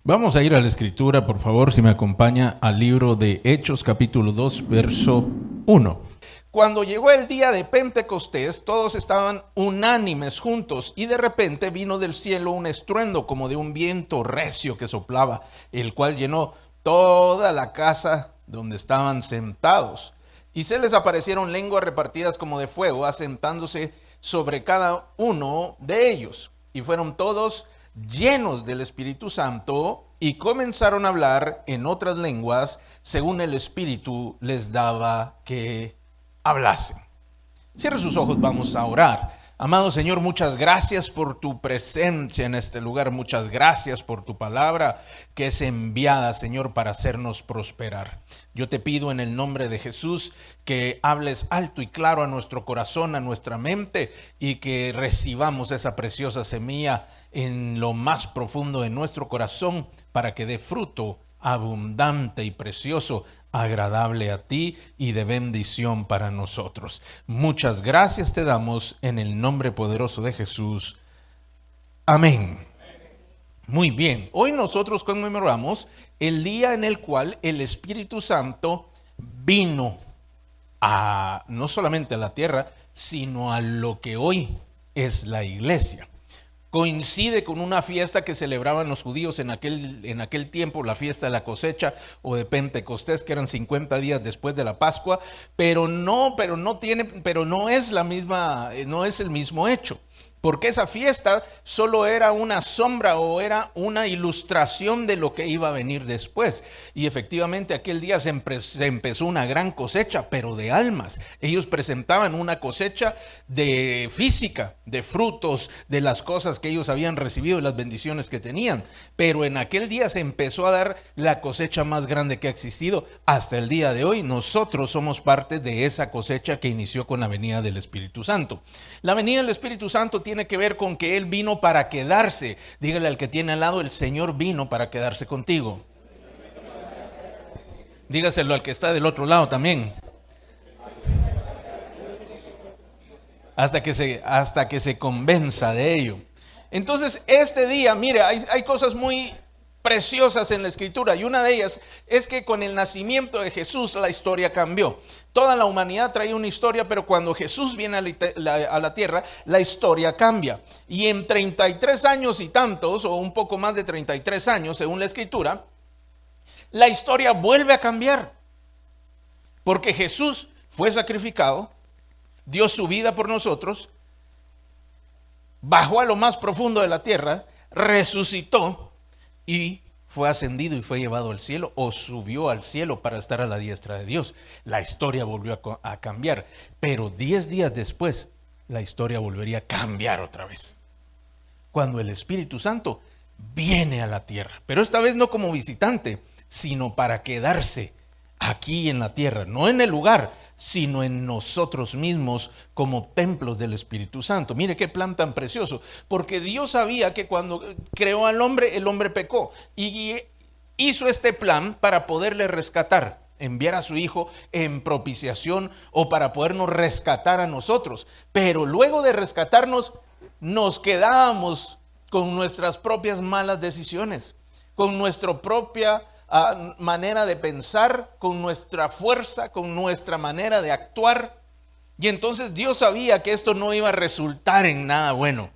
Vamos a ir a la escritura, por favor, si me acompaña al libro de Hechos, capítulo 2, verso 1. Cuando llegó el día de Pentecostés, todos estaban unánimes juntos y de repente vino del cielo un estruendo como de un viento recio que soplaba, el cual llenó toda la casa donde estaban sentados. Y se les aparecieron lenguas repartidas como de fuego, asentándose sobre cada uno de ellos. Y fueron todos llenos del Espíritu Santo y comenzaron a hablar en otras lenguas según el Espíritu les daba que hablasen. Cierre sus ojos, vamos a orar. Amado Señor, muchas gracias por tu presencia en este lugar. Muchas gracias por tu palabra que es enviada, Señor, para hacernos prosperar. Yo te pido en el nombre de Jesús que hables alto y claro a nuestro corazón, a nuestra mente, y que recibamos esa preciosa semilla en lo más profundo de nuestro corazón para que dé fruto abundante y precioso, agradable a ti y de bendición para nosotros. Muchas gracias te damos en el nombre poderoso de Jesús. Amén. Muy bien, hoy nosotros conmemoramos el día en el cual el Espíritu Santo vino a no solamente a la tierra, sino a lo que hoy es la iglesia. Coincide con una fiesta que celebraban los judíos en aquel tiempo, la fiesta de la cosecha o de Pentecostés, que eran 50 días después de la Pascua, pero no es la misma, no es el mismo hecho. Porque esa fiesta solo era una sombra o era una ilustración de lo que iba a venir después. Y efectivamente aquel día se empezó una gran cosecha, pero de almas. Ellos presentaban una cosecha de física, de frutos, de las cosas que ellos habían recibido y las bendiciones que tenían. Pero en aquel día se empezó a dar la cosecha más grande que ha existido hasta el día de hoy. Nosotros somos parte de esa cosecha que inició con la venida del Espíritu Santo. La venida del Espíritu Santo tiene que ver con que Él vino para quedarse. Dígale al que tiene al lado, el Señor vino para quedarse contigo. Dígaselo al que está del otro lado también. Hasta que se convenza de ello. Entonces, este día, mire, hay cosas muy preciosas en la escritura y una de ellas es que con el nacimiento de Jesús la historia cambió. Toda la humanidad traía una historia, pero cuando Jesús viene a la tierra, la historia cambia. Y en 33 años y tantos, o un poco más de 33 años, según la escritura, la historia vuelve a cambiar. Porque Jesús fue sacrificado, dio su vida por nosotros, bajó a lo más profundo de la tierra, resucitó, y fue ascendido y fue llevado al cielo o subió al cielo para estar a la diestra de Dios. La historia volvió a cambiar, pero 10 días después la historia volvería a cambiar otra vez. Cuando el Espíritu Santo viene a la tierra, pero esta vez no como visitante, sino para quedarse aquí en la tierra, no en el lugar, sino en nosotros mismos como templos del Espíritu Santo. Mire qué plan tan precioso, porque Dios sabía que cuando creó al hombre, el hombre pecó y hizo este plan para poderle rescatar, enviar a su Hijo en propiciación o para podernos rescatar a nosotros. Pero luego de rescatarnos, nos quedábamos con nuestras propias malas decisiones, con nuestra propia manera de pensar, con nuestra fuerza, con nuestra manera de actuar. Y entonces Dios sabía que esto no iba a resultar en nada bueno,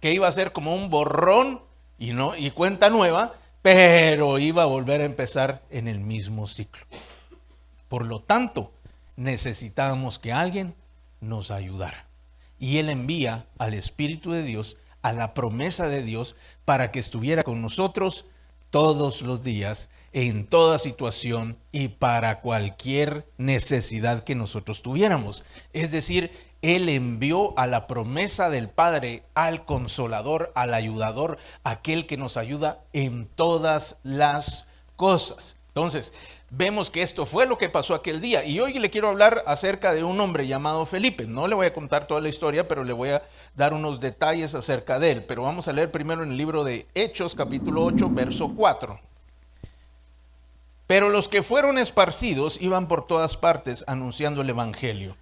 que iba a ser como un borrón y cuenta nueva, pero iba a volver a empezar en el mismo ciclo. Por lo tanto, necesitábamos que alguien nos ayudara. Y Él envía al Espíritu de Dios, a la promesa de Dios, para que estuviera con nosotros todos los días, en toda situación y para cualquier necesidad que nosotros tuviéramos. Es decir, Él envió a la promesa del Padre, al Consolador, al Ayudador, aquel que nos ayuda en todas las cosas. Entonces, vemos que esto fue lo que pasó aquel día. Y hoy le quiero hablar acerca de un hombre llamado Felipe. No le voy a contar toda la historia, pero le voy a dar unos detalles acerca de él. Pero vamos a leer primero en el libro de Hechos, capítulo 8, verso 4. Pero los que fueron esparcidos iban por todas partes anunciando el evangelio.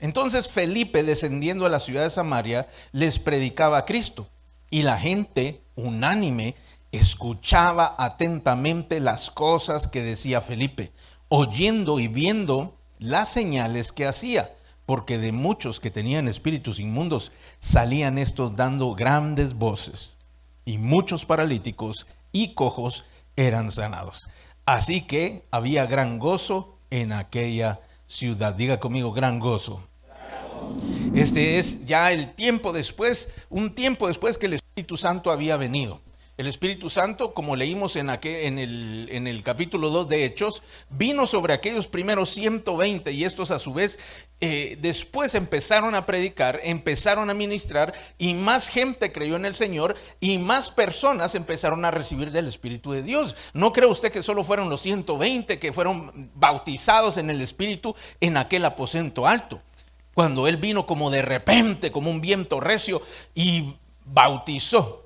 Entonces Felipe, descendiendo a la ciudad de Samaria, les predicaba a Cristo. Y la gente, unánime, escuchaba atentamente las cosas que decía Felipe, oyendo y viendo las señales que hacía, porque de muchos que tenían espíritus inmundos salían estos dando grandes voces, y muchos paralíticos y cojos eran sanados. Así que había gran gozo en aquella ciudad. Diga conmigo, gran gozo. Este es ya el tiempo después, un tiempo después que el Espíritu Santo había venido. El Espíritu Santo, como leímos en el capítulo 2 de Hechos, vino sobre aquellos primeros 120 y estos a su vez después empezaron a predicar, empezaron a ministrar y más gente creyó en el Señor y más personas empezaron a recibir del Espíritu de Dios. No cree usted que solo fueron los 120 que fueron bautizados en el Espíritu en aquel aposento alto. Cuando Él vino como de repente, como un viento recio y bautizó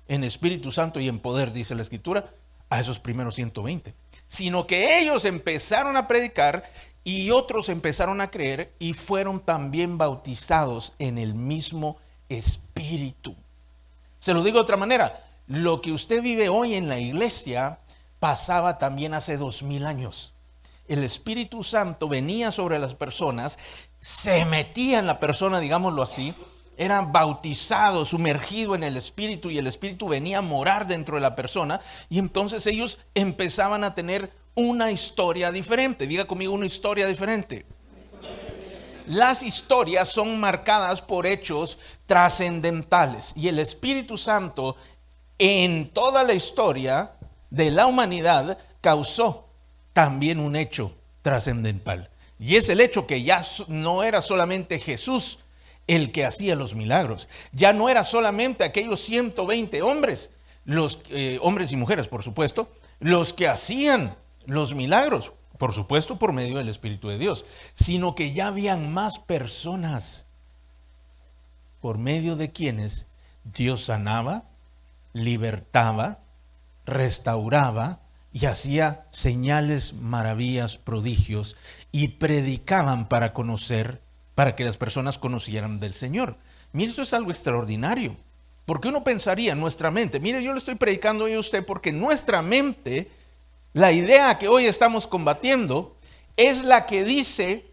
en Espíritu Santo y en poder, dice la Escritura, a esos primeros 120. Sino que ellos empezaron a predicar y otros empezaron a creer y fueron también bautizados en el mismo Espíritu. Se lo digo de otra manera, lo que usted vive hoy en la iglesia pasaba también hace 2000 años. El Espíritu Santo venía sobre las personas, se metía en la persona, digámoslo así, era bautizado, sumergido en el Espíritu y el Espíritu venía a morar dentro de la persona y entonces ellos empezaban a tener una historia diferente. Diga conmigo, una historia diferente. Las historias son marcadas por hechos trascendentales y el Espíritu Santo en toda la historia de la humanidad causó también un hecho trascendental. Y es el hecho que ya no era solamente Jesús el que hacía los milagros. Ya no era solamente aquellos 120 hombres, los hombres y mujeres, por supuesto, los que hacían los milagros, por supuesto, por medio del Espíritu de Dios, sino que ya habían más personas por medio de quienes Dios sanaba, libertaba, restauraba y hacía señales, maravillas, prodigios y predicaban para conocer, para que las personas conocieran del Señor. Mire, eso es algo extraordinario, porque uno pensaría en nuestra mente, mire, yo le estoy predicando hoy a usted porque nuestra mente, la idea que hoy estamos combatiendo, es la que dice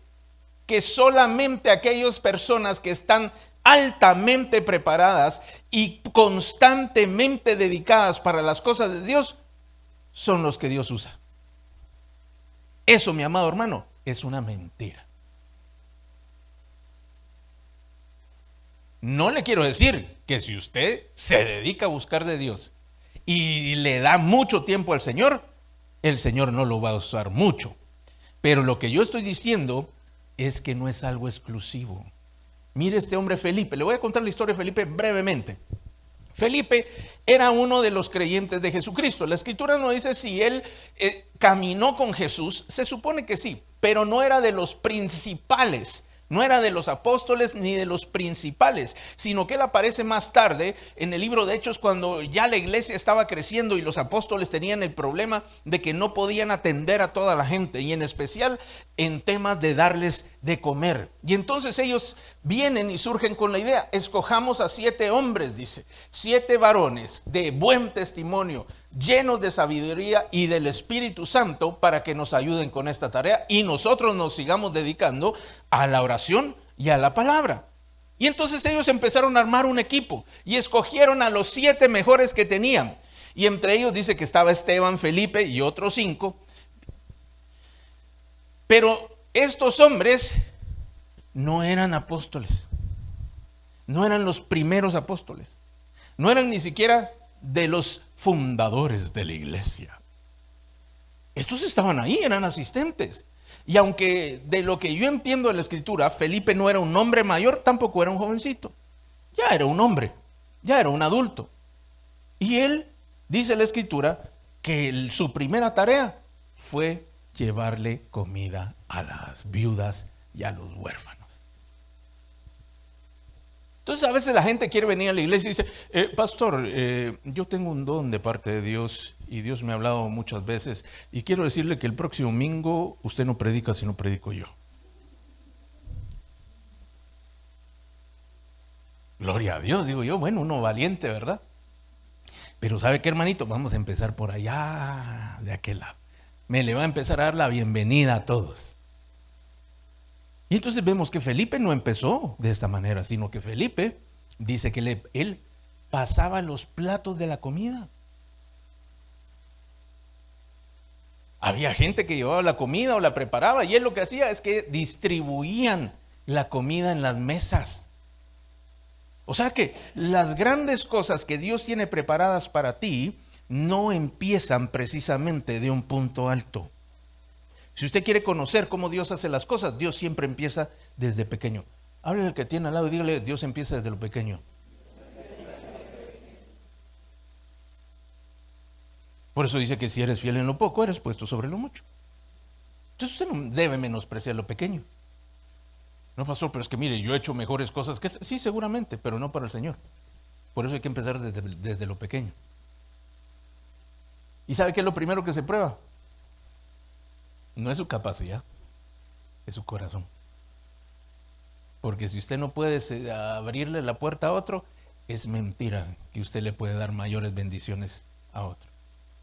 que solamente aquellas personas que están altamente preparadas y constantemente dedicadas para las cosas de Dios son los que Dios usa. Eso, mi amado hermano, es una mentira. No le quiero decir que si usted se dedica a buscar de Dios y le da mucho tiempo al Señor, el Señor no lo va a usar mucho. Pero lo que yo estoy diciendo es que no es algo exclusivo. Mire este hombre Felipe, le voy a contar la historia de Felipe brevemente. Felipe era uno de los creyentes de Jesucristo. La Escritura no dice si él caminó con Jesús, se supone que sí, pero no era de los principales. No era de los apóstoles ni de los principales, sino que él aparece más tarde en el libro de Hechos cuando ya la iglesia estaba creciendo y los apóstoles tenían el problema de que no podían atender a toda la gente y en especial en temas de darles de comer. Y entonces ellos vienen y surgen con la idea, escojamos a 7 hombres, dice, 7 varones de buen testimonio, llenos de sabiduría y del Espíritu Santo para que nos ayuden con esta tarea y nosotros nos sigamos dedicando a la oración y a la palabra. Y entonces ellos empezaron a armar un equipo y escogieron a los 7 mejores que tenían. Y entre ellos dice que estaba Esteban, Felipe y otros 5. Pero estos hombres no eran apóstoles, no eran los primeros apóstoles, no eran ni siquiera de los fundadores de la iglesia. Estos estaban ahí, eran asistentes. Y aunque de lo que yo entiendo de la Escritura, Felipe no era un hombre mayor, tampoco era un jovencito. Ya era un hombre, ya era un adulto. Y él, dice la Escritura, que su primera tarea fue llevarle comida a las viudas y a los huérfanos. Entonces a veces la gente quiere venir a la iglesia y dice, pastor, yo tengo un don de parte de Dios y Dios me ha hablado muchas veces y quiero decirle que el próximo domingo usted no predica sino predico yo. Gloria a Dios, digo yo, bueno, uno valiente, ¿verdad? Pero ¿sabe qué, hermanito? Vamos a empezar por allá, de aquel lado. Me le va a empezar a dar la bienvenida a todos. Y entonces vemos que Felipe no empezó de esta manera, sino que Felipe dice que él pasaba los platos de la comida. Había gente que llevaba la comida o la preparaba, y él lo que hacía es que distribuían la comida en las mesas. O sea que las grandes cosas que Dios tiene preparadas para ti no empiezan precisamente de un punto alto. Si usted quiere conocer cómo Dios hace las cosas, Dios siempre empieza desde pequeño. Háblale al que tiene al lado y dígale, Dios empieza desde lo pequeño. Por eso dice que si eres fiel en lo poco, eres puesto sobre lo mucho. Entonces usted no debe menospreciar lo pequeño. No, pastor, pero es que mire, yo he hecho mejores cosas que... Sí, seguramente, pero no para el Señor. Por eso hay que empezar desde lo pequeño. ¿Y sabe qué es lo primero que se prueba? No es su capacidad, es su corazón. Porque si usted no puede abrirle la puerta a otro, es mentira que usted le puede dar mayores bendiciones a otro.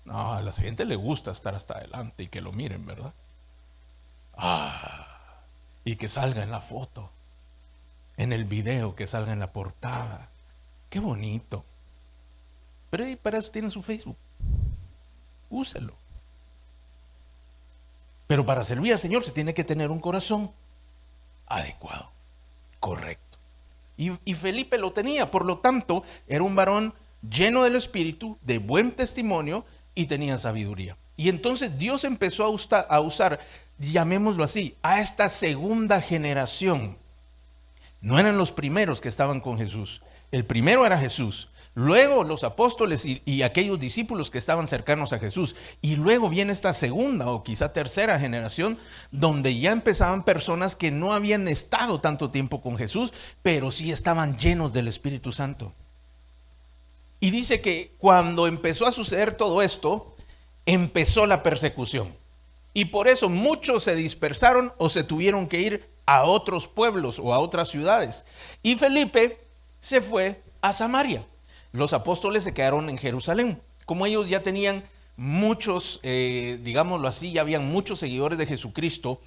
No, a la gente le gusta estar hasta adelante y que lo miren, ¿verdad? Y que salga en la foto, en el video, que salga en la portada. Qué bonito. Pero para eso tiene su Facebook. Úselo. Pero para servir al Señor se tiene que tener un corazón adecuado, correcto. Y Felipe lo tenía, por lo tanto, era un varón lleno del Espíritu, de buen testimonio y tenía sabiduría. Y entonces Dios empezó a usar, llamémoslo así, a esta segunda generación. No eran los primeros que estaban con Jesús. El primero era Jesús. Luego los apóstoles y aquellos discípulos que estaban cercanos a Jesús. Y luego viene esta segunda o quizá tercera generación, donde ya empezaban personas que no habían estado tanto tiempo con Jesús, pero sí estaban llenos del Espíritu Santo. Y dice que cuando empezó a suceder todo esto, empezó la persecución. Y por eso muchos se dispersaron o se tuvieron que ir a otros pueblos o a otras ciudades. Y Felipe se fue a Samaria. Los apóstoles se quedaron en Jerusalén. Como ellos ya tenían muchos, digámoslo así, ya habían muchos seguidores de Jesucristo,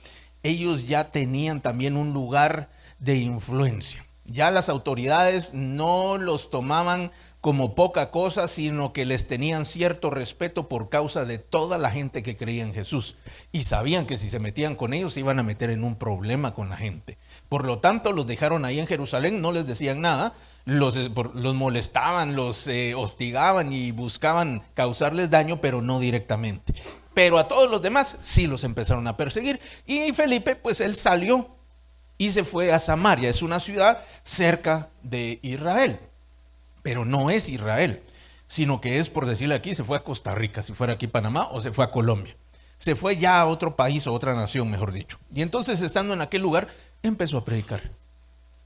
ellos ya tenían también un lugar de influencia. Ya las autoridades no los tomaban como poca cosa, sino que les tenían cierto respeto por causa de toda la gente que creía en Jesús. Y sabían que si se metían con ellos se iban a meter en un problema con la gente. Por lo tanto, los dejaron ahí en Jerusalén, no les decían nada. Los molestaban, los hostigaban y buscaban causarles daño, pero no directamente. Pero a todos los demás sí los empezaron a perseguir. Y Felipe, pues él salió y se fue a Samaria. Es una ciudad cerca de Israel, pero no es Israel, sino que es, por decirle aquí, se fue a Costa Rica, si fuera aquí Panamá, o se fue a Colombia. Se fue ya a otro país o otra nación, mejor dicho. Y entonces, estando en aquel lugar, empezó a predicar.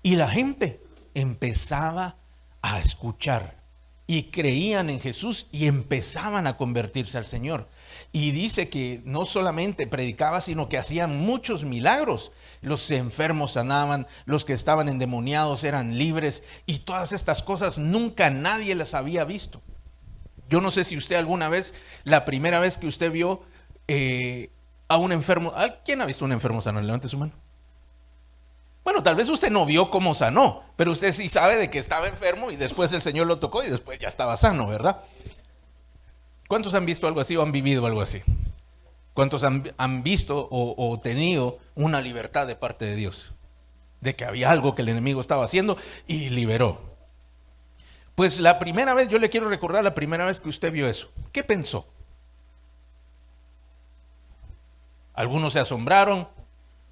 Y la gente empezaba a escuchar y creían en Jesús y empezaban a convertirse al Señor. Y dice que no solamente predicaba, sino que hacían muchos milagros. Los enfermos sanaban, los que estaban endemoniados eran libres, y todas estas cosas nunca nadie las había visto. Yo no sé si usted alguna vez, la primera vez que usted vio a un enfermo, ¿quién ha visto a un enfermo sano? Levante su mano. Bueno, tal vez usted no vio cómo sanó, pero usted sí sabe de que estaba enfermo y después el Señor lo tocó y después ya estaba sano, ¿verdad? ¿Cuántos han visto algo así o han vivido algo así? ¿Cuántos han visto o tenido una libertad de parte de Dios? De que había algo que el enemigo estaba haciendo y liberó. Pues la primera vez, yo le quiero recordar la primera vez que usted vio eso. ¿Qué pensó? Algunos se asombraron,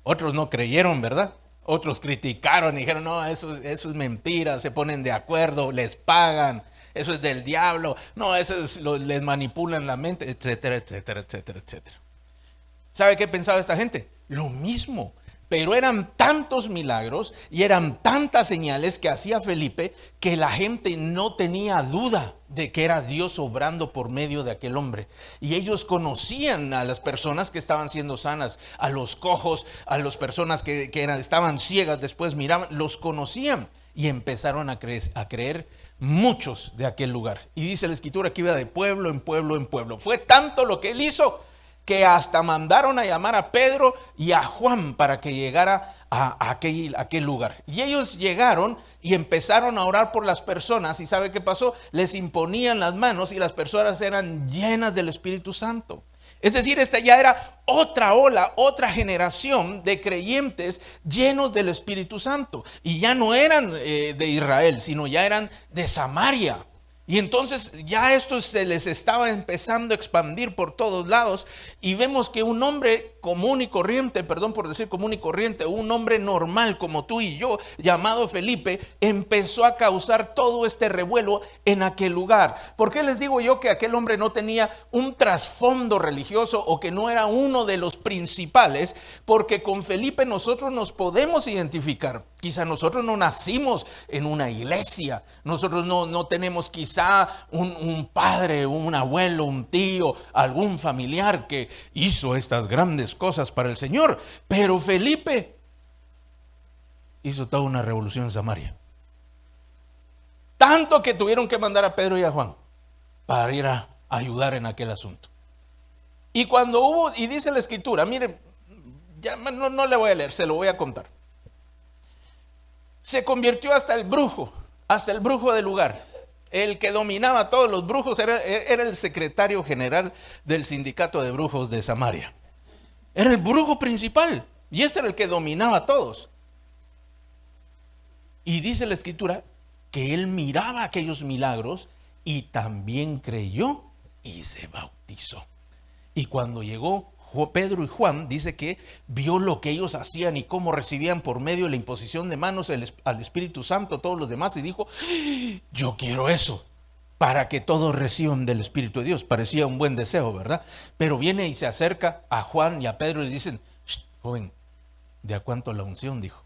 otros no creyeron, ¿verdad? Otros criticaron y dijeron, no, eso es mentira, se ponen de acuerdo, les pagan, eso es del diablo, no, les manipulan la mente, etcétera, etcétera, etcétera, etcétera. ¿Sabe qué pensaba esta gente? Lo mismo, pero eran tantos milagros y eran tantas señales que hacía Felipe que la gente no tenía duda de que era Dios obrando por medio de aquel hombre. Y ellos conocían a las personas que estaban siendo sanas, a los cojos, a las personas que estaban ciegas, después miraban, los conocían y empezaron a creer muchos de aquel lugar. Y dice la escritura que iba de pueblo en pueblo en pueblo. Fue tanto lo que él hizo que hasta mandaron a llamar a Pedro y a Juan para que llegara a aquel lugar. Y ellos llegaron y empezaron a orar por las personas. ¿Y sabe qué pasó? Les imponían las manos y las personas eran llenas del Espíritu Santo. Es decir, esta ya era otra ola, otra generación de creyentes llenos del Espíritu Santo. Y ya no eran de Israel, sino ya eran de Samaria. Y entonces ya esto se les estaba empezando a expandir por todos lados. Y vemos que un hombre común y corriente, perdón por decir común y corriente, un hombre normal como tú y yo, llamado Felipe, empezó a causar todo este revuelo en aquel lugar. ¿Por qué les digo yo que aquel hombre no tenía un trasfondo religioso o que no era uno de los principales? Porque con Felipe nosotros nos podemos identificar. Quizá nosotros no nacimos en una iglesia, nosotros no tenemos quizá un padre, un abuelo, un tío, algún familiar que hizo estas grandes cosas para el Señor. Pero Felipe hizo toda una revolución en Samaria. Tanto que tuvieron que mandar a Pedro y a Juan para ir a ayudar en aquel asunto. Y cuando hubo, y dice la escritura, mire, ya no le voy a leer, se lo voy a contar. Se convirtió hasta el brujo del lugar. El que dominaba a todos los brujos era el secretario general del sindicato de brujos de Samaria. Era el brujo principal y este era el que dominaba a todos. Y dice la escritura que él miraba aquellos milagros y también creyó y se bautizó. Y cuando llegó Pedro y Juan, dice que vio lo que ellos hacían y cómo recibían por medio de la imposición de manos al Espíritu Santo todos los demás, y dijo: yo quiero eso, para que todos reciban del Espíritu de Dios. Parecía un buen deseo, ¿verdad? Pero viene y se acerca a Juan y a Pedro y dicen: joven, ¿de a cuánto la unción? Dijo.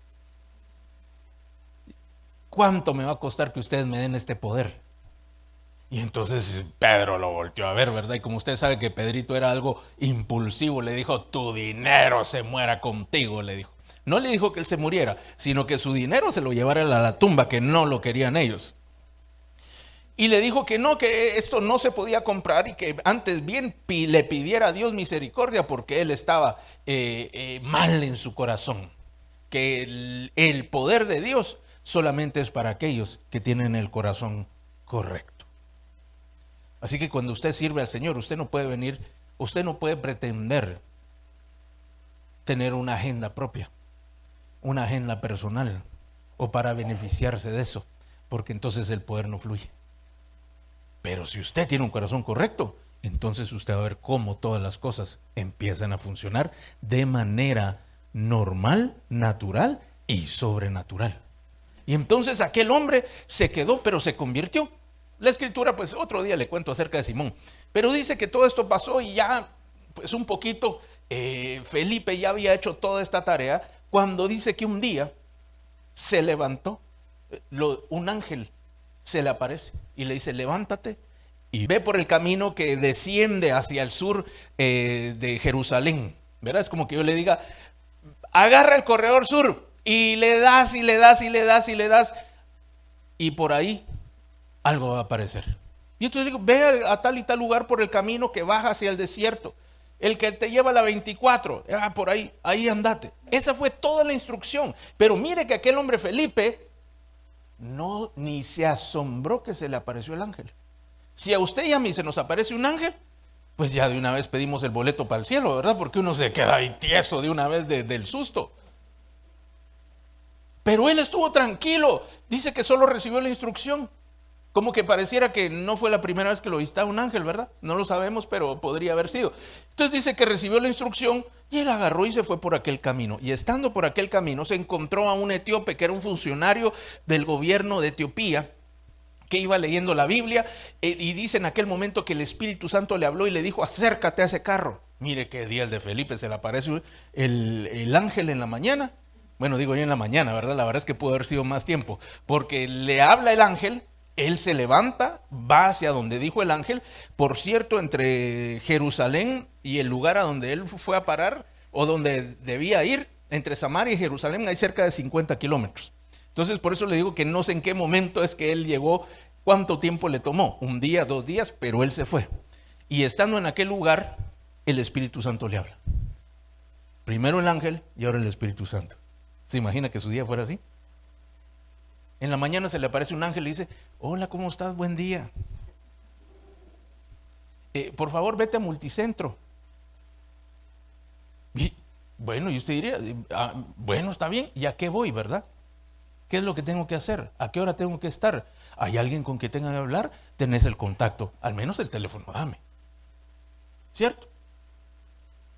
¿Cuánto me va a costar que ustedes me den este poder? Y entonces Pedro lo volteó a ver, ¿verdad? Y como usted sabe que Pedrito era algo impulsivo, le dijo: tu dinero se muera contigo, le dijo. No le dijo que él se muriera, sino que su dinero se lo llevara a la tumba, que no lo querían ellos. Y le dijo que no, que esto no se podía comprar y que antes bien le pidiera a Dios misericordia porque él estaba mal en su corazón. Que el poder de Dios solamente es para aquellos que tienen el corazón correcto. Así que cuando usted sirve al Señor, usted no puede pretender tener una agenda propia, una agenda personal o para beneficiarse de eso, porque entonces el poder no fluye. Pero si usted tiene un corazón correcto, entonces usted va a ver cómo todas las cosas empiezan a funcionar de manera normal, natural y sobrenatural. Y entonces aquel hombre se quedó, pero se convirtió. La escritura, pues otro día le cuento acerca de Simón, pero dice que todo esto pasó y ya, pues un poquito, Felipe ya había hecho toda esta tarea, cuando dice que un día se levantó, un ángel se le aparece y le dice: levántate y ve por el camino que desciende hacia el sur de Jerusalén, ¿verdad? Es como que yo le diga: agarra el corredor sur y le das y le das y le das y le das, y por ahí algo va a aparecer. Y entonces digo: ve a tal y tal lugar por el camino que baja hacia el desierto, el que te lleva a la 24, por ahí andate. Esa fue toda la instrucción. Pero mire que aquel hombre Felipe ni se asombró que se le apareció el ángel. Si a usted y a mí se nos aparece un ángel, pues ya de una vez pedimos el boleto para el cielo, ¿verdad? Porque uno se queda ahí tieso de una vez del susto. Pero él estuvo tranquilo, dice que solo recibió la instrucción. Como que pareciera que no fue la primera vez que lo visitaba un ángel, ¿verdad? No lo sabemos, pero podría haber sido. Entonces dice que recibió la instrucción y él agarró y se fue por aquel camino. Y estando por aquel camino se encontró a un etíope que era un funcionario del gobierno de Etiopía, que iba leyendo la Biblia, y dice en aquel momento que el Espíritu Santo le habló y le dijo: acércate a ese carro. Mire qué día el de Felipe, se le aparece el ángel en la mañana. Bueno, digo yo en la mañana, ¿verdad? La verdad es que pudo haber sido más tiempo, porque le habla el ángel. Él se levanta, va hacia donde dijo el ángel. Por cierto, entre Jerusalén y el lugar a donde él fue a parar, o donde debía ir, entre Samaria y Jerusalén hay cerca de 50 kilómetros. Entonces por eso le digo que no sé en qué momento es que él llegó ¿Cuánto tiempo le tomó? 1 día, 2 días, pero él se fue. Y estando en aquel lugar, el Espíritu Santo le habla. Primero el ángel y ahora el Espíritu Santo. ¿Se imagina que su día fuera así? En la mañana se le aparece un ángel y dice: hola, ¿cómo estás? Buen día. Por favor, vete a Multicentro. Y, bueno, y usted diría: bueno, está bien, ¿y a qué voy, verdad? ¿Qué es lo que tengo que hacer? ¿A qué hora tengo que estar? ¿Hay alguien con quien tenga que hablar? Tenés el contacto, al menos el teléfono, dame. ¿Cierto?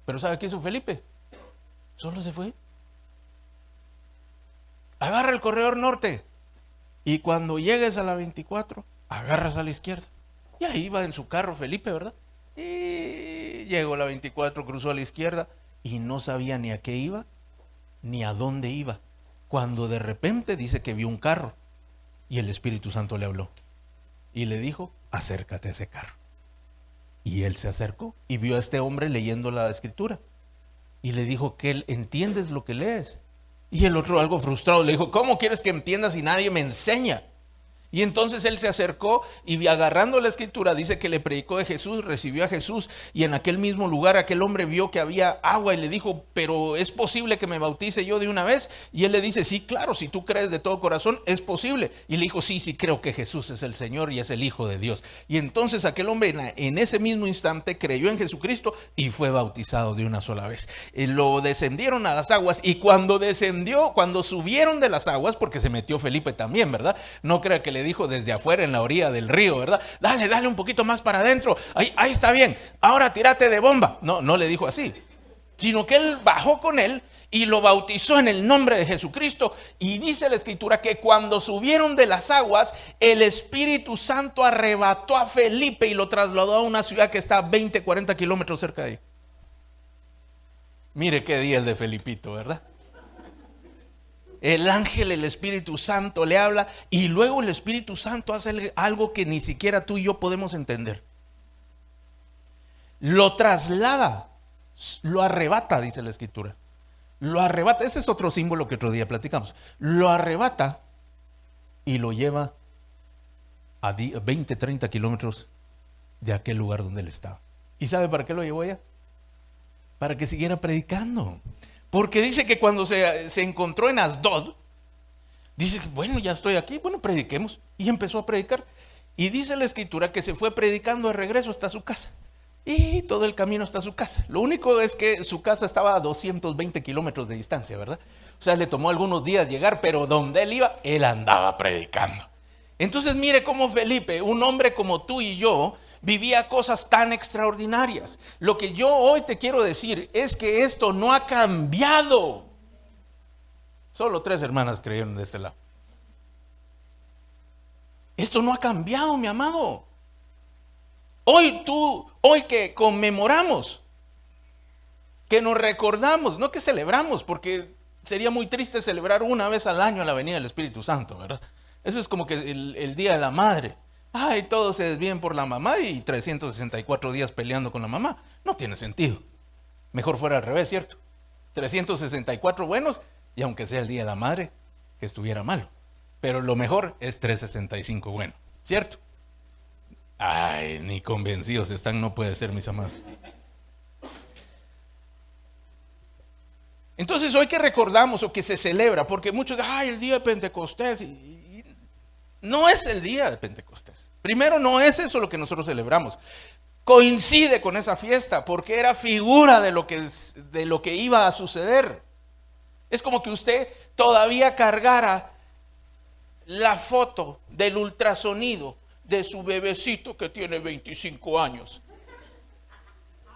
Pero ¿sabe qué hizo Felipe? Solo se fue. Agarra el corredor norte. Y cuando llegues a la 24, agarras a la izquierda. Y ahí va en su carro Felipe, ¿verdad? Y llegó a la 24, cruzó a la izquierda y no sabía ni a qué iba, ni a dónde iba. Cuando de repente dice que vio un carro y el Espíritu Santo le habló. Y le dijo: acércate a ese carro. Y él se acercó y vio a este hombre leyendo la escritura. Y le dijo: ¿qué entiendes lo que lees? Y el otro, algo frustrado, le dijo: ¿cómo quieres que entienda si nadie me enseña? Y entonces él se acercó y agarrando la escritura dice que le predicó de Jesús, recibió a Jesús, y en aquel mismo lugar aquel hombre vio que había agua y le dijo: pero ¿es posible que me bautice yo de una vez? Y él le dice: sí, claro, si tú crees de todo corazón es posible. Y le dijo: sí, creo que Jesús es el Señor y es el Hijo de Dios. Y entonces aquel hombre en ese mismo instante creyó en Jesucristo y fue bautizado de una sola vez. Lo descendieron a las aguas, y cuando subieron de las aguas, porque se metió Felipe también, ¿verdad? No crea que le dijo desde afuera en la orilla del río, ¿verdad? Dale un poquito más para adentro, ahí está bien, ahora tírate de bomba. No le dijo así, sino que él bajó con él y lo bautizó en el nombre de Jesucristo. Y dice la escritura que cuando subieron de las aguas, el Espíritu Santo arrebató a Felipe y lo trasladó a una ciudad que está a 20, 40 kilómetros cerca de ahí. Mire qué día el de Felipito, ¿verdad? El ángel, el Espíritu Santo le habla, y luego el Espíritu Santo hace algo que ni siquiera tú y yo podemos entender. Lo traslada, lo arrebata, dice la escritura. Lo arrebata, ese es otro símbolo que otro día platicamos. Lo arrebata y lo lleva a 20, 30 kilómetros de aquel lugar donde él estaba. ¿Y sabe para qué lo llevó allá? Para que siguiera predicando. Porque dice que cuando se encontró en Asdod, dice: bueno, ya estoy aquí, bueno, prediquemos. Y empezó a predicar. Y dice la escritura que se fue predicando de regreso hasta su casa. Y todo el camino hasta su casa. Lo único es que su casa estaba a 220 kilómetros de distancia, ¿verdad? O sea, le tomó algunos días llegar, pero donde él iba, él andaba predicando. Entonces mire cómo Felipe, un hombre como tú y yo, vivía cosas tan extraordinarias. Lo que yo hoy te quiero decir es que esto no ha cambiado. Solo 3 hermanas creyeron de este lado. Esto no ha cambiado, mi amado. Hoy que conmemoramos, que nos recordamos, no que celebramos, porque sería muy triste celebrar una vez al año la venida del Espíritu Santo, ¿verdad? Eso es como que el Día de la Madre. Ay, todos se desvíen por la mamá y 364 días peleando con la mamá. No tiene sentido. Mejor fuera al revés, ¿cierto? 364 buenos, y aunque sea el Día de la Madre, que estuviera malo. Pero lo mejor es 365 bueno, ¿cierto? Ay, ni convencidos están, no puede ser, mis amados. Entonces hoy que recordamos o que se celebra, porque muchos dicen: ay, el día de Pentecostés, no es el día de Pentecostés. Primero, no es eso lo que nosotros celebramos. Coincide con esa fiesta porque era figura de lo que iba a suceder. Es como que usted todavía cargara la foto del ultrasonido de su bebecito que tiene 25 años.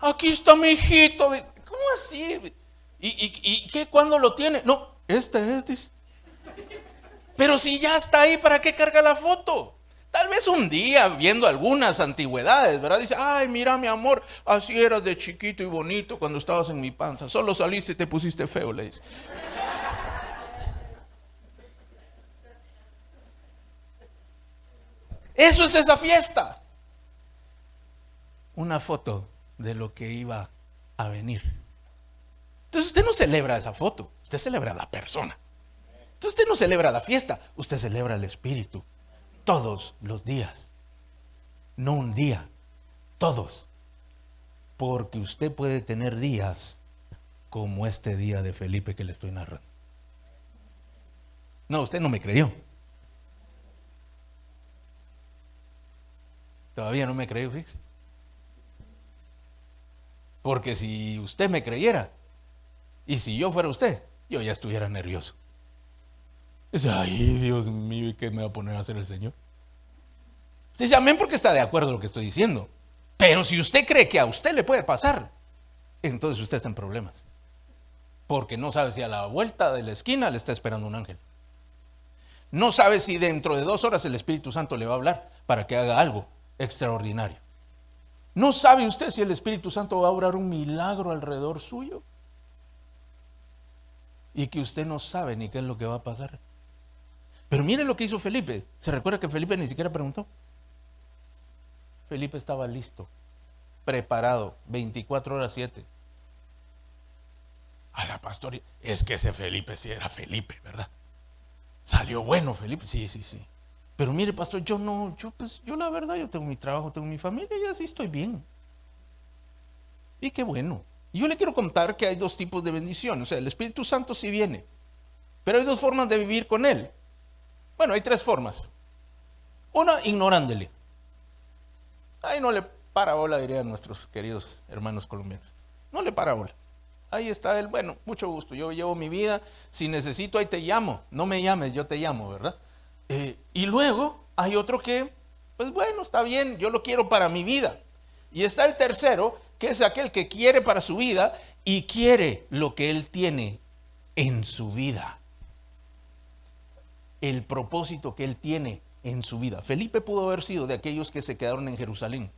Aquí está mi hijito. ¿Cómo así? ¿Y qué? ¿Cuándo lo tiene? No, este es. Pero si ya está ahí, ¿para qué carga la foto? Tal vez un día viendo algunas antigüedades, ¿verdad? Dice: ay, mira, mi amor, así eras de chiquito y bonito cuando estabas en mi panza. Solo saliste y te pusiste feo, le dice. Eso es esa fiesta. Una foto de lo que iba a venir. Entonces usted no celebra esa foto, usted celebra a la persona. Entonces usted no celebra la fiesta, usted celebra el Espíritu. todos los días. No un día, todos. Porque usted puede tener días como este día de Felipe que le estoy narrando. No, usted no me creyó. Todavía no me creyó, fíjese. Porque si usted me creyera, y si yo fuera usted, yo ya estuviera nervioso. Dice, ay, Dios mío, ¿y qué me va a poner a hacer el Señor? Usted dice amén porque está de acuerdo en lo que estoy diciendo. Pero si usted cree que a usted le puede pasar, entonces usted está en problemas. Porque no sabe si a la vuelta de la esquina le está esperando un ángel. No sabe si dentro de 2 horas el Espíritu Santo le va a hablar para que haga algo extraordinario. No sabe usted si el Espíritu Santo va a obrar un milagro alrededor suyo. Y que usted no sabe ni qué es lo que va a pasar. Pero mire lo que hizo Felipe. ¿Se recuerda que Felipe ni siquiera preguntó? Felipe estaba listo, preparado, 24/7. A la pastora, es que ese Felipe sí era Felipe, ¿verdad? Salió bueno Felipe, sí. Pero mire, pastor, yo la verdad, yo tengo mi trabajo, tengo mi familia y así estoy bien. Y qué bueno. Yo le quiero contar que hay 2 tipos de bendición. O sea, el Espíritu Santo sí viene, pero hay 2 formas de vivir con Él. Bueno, hay 3 formas. Una, ignorándole. Ahí no le para bola, dirían nuestros queridos hermanos colombianos. No le para bola. Ahí está él, bueno, mucho gusto, yo llevo mi vida, si necesito ahí te llamo, no me llames, yo te llamo, ¿verdad? Y luego hay otro que, pues bueno, está bien, yo lo quiero para mi vida. Y está el tercero, que es aquel que quiere para su vida y quiere lo que él tiene en su vida. El propósito que él tiene en su vida. Felipe pudo haber sido de aquellos que se quedaron en Jerusalén,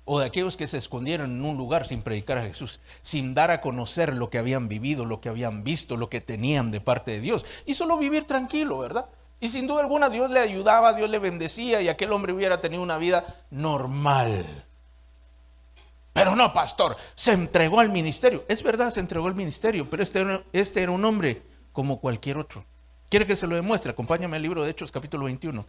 o de aquellos que se escondieron en un lugar sin predicar a Jesús, sin dar a conocer lo que habían vivido, lo que habían visto, lo que tenían de parte de Dios, y solo vivir tranquilo, ¿verdad? Y sin duda alguna Dios le ayudaba, Dios le bendecía y aquel hombre hubiera tenido una vida normal. Pero no, pastor, se entregó al ministerio. Es verdad, se entregó al ministerio, pero este era un hombre como cualquier otro. ¿Quiere que se lo demuestre? Acompáñame al libro de Hechos, capítulo 21.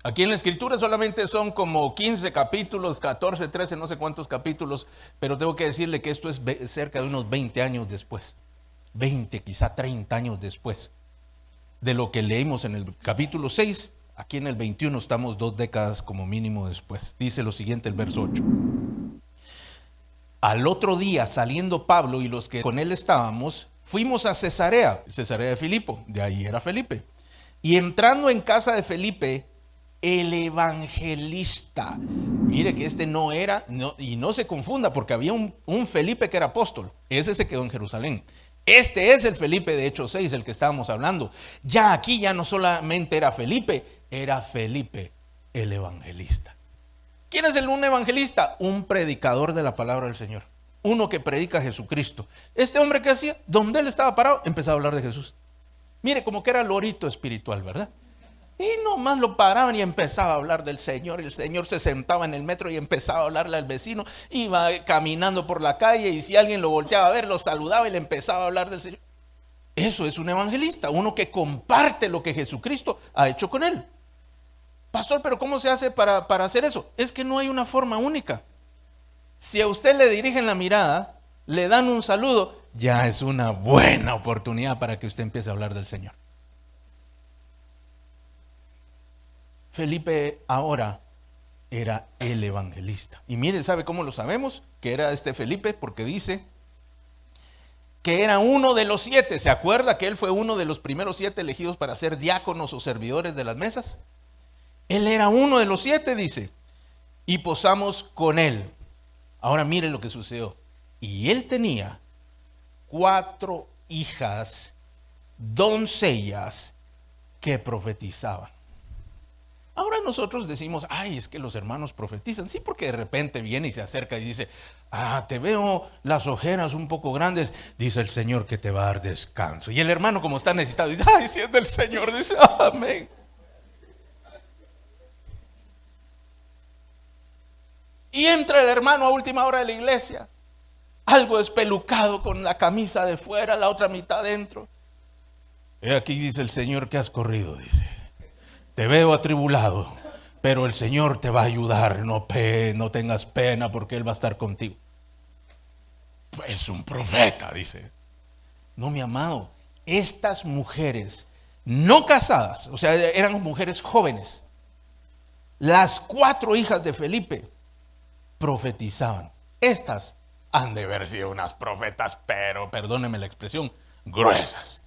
Aquí en la escritura solamente son como 15 capítulos, 14, 13, no sé cuántos capítulos, pero tengo que decirle que esto es cerca de unos 20 años después, 20, quizá 30 años después de lo que leímos en el capítulo 6, aquí en el 21 estamos 2 décadas como mínimo después. Dice lo siguiente el verso 8. Al otro día, saliendo Pablo y los que con él estábamos, fuimos a Cesarea de Filipo, de ahí era Felipe, y entrando en casa de Felipe, el evangelista. Mire que este no era, y no se confunda, porque había un Felipe que era apóstol. Ese se quedó en Jerusalén. Este es el Felipe de Hechos 6, el que estábamos hablando. Ya aquí ya no solamente era Felipe el evangelista. ¿Quién es un evangelista? Un predicador de la palabra del Señor. Uno que predica a Jesucristo. Este hombre, ¿qué hacía? Donde él estaba parado, empezaba a hablar de Jesús. Mire, como que era lorito espiritual, ¿verdad? Y nomás lo paraban y empezaba a hablar del Señor. El Señor se sentaba en el metro y empezaba a hablarle al vecino. Iba caminando por la calle y si alguien lo volteaba a ver, lo saludaba y le empezaba a hablar del Señor. Eso es un evangelista, uno que comparte lo que Jesucristo ha hecho con él. Pastor, ¿pero cómo se hace para hacer eso? Es que no hay una forma única. Si a usted le dirigen la mirada, le dan un saludo, ya es una buena oportunidad para que usted empiece a hablar del Señor. Felipe ahora era el evangelista. Y miren, ¿sabe cómo lo sabemos? Que era este Felipe, porque dice que era uno de los 7. ¿Se acuerda que él fue uno de los primeros 7 elegidos para ser diáconos o servidores de las mesas? Él era uno de los 7, dice. Y posamos con él. Ahora miren lo que sucedió. Y él tenía 4 hijas, doncellas, que profetizaban. Ahora nosotros decimos, ay, es que los hermanos profetizan. Sí, porque de repente viene y se acerca y dice, te veo las ojeras un poco grandes. Dice el Señor que te va a dar descanso. Y el hermano, como está necesitado, dice, ay, si es del Señor, dice, amén. Y entra el hermano a última hora de la iglesia, algo espelucado con la camisa de fuera, la otra mitad dentro. He aquí, dice el Señor, que has corrido, dice. te veo atribulado, pero el Señor te va a ayudar, no tengas pena porque Él va a estar contigo. Es un profeta, dice. No, mi amado, estas mujeres no casadas, o sea, eran mujeres jóvenes, las 4 hijas de Felipe profetizaban. Estas han de haber sido unas profetas, pero perdóneme la expresión, gruesas.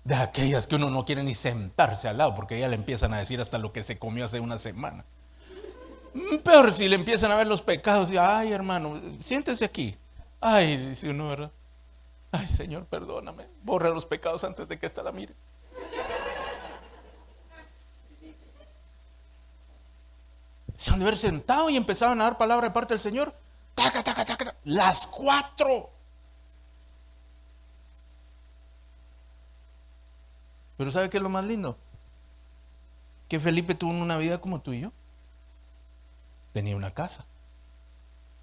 De aquellas que uno no quiere ni sentarse al lado, porque ya le empiezan a decir hasta lo que se comió hace una semana. Peor si le empiezan a ver los pecados y, ay hermano, siéntese aquí. Ay, dice uno, ¿verdad? Ay, Señor, perdóname, borra los pecados antes de que esta la mire. Se han de haber sentado y empezaban a dar palabra de parte del Señor. Taca, taca, taca, taca. Las 4. Pero ¿sabe qué es lo más lindo? Que Felipe tuvo una vida como tú y yo. Tenía una casa.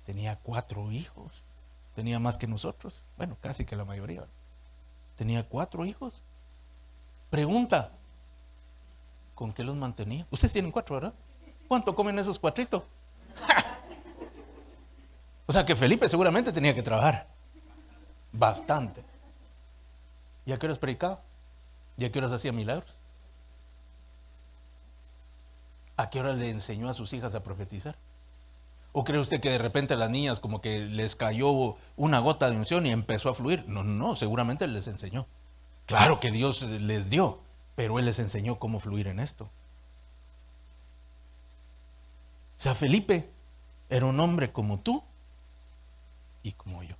Tenía 4 hijos. Tenía más que nosotros. Bueno, casi que la mayoría. Tenía 4 hijos. Pregunta, ¿con qué los mantenía? Ustedes tienen 4, ¿verdad? ¿Cuánto comen esos 4? O sea que Felipe seguramente tenía que trabajar. Bastante. ¿Y a qué horas predicaba? ¿Y a qué horas hacía milagros? ¿A qué horas le enseñó a sus hijas a profetizar? ¿O cree usted que de repente a las niñas como que les cayó una gota de unción y empezó a fluir? No, seguramente les enseñó. Claro que Dios les dio, pero Él les enseñó cómo fluir en esto. O sea, Felipe era un hombre como tú y como yo.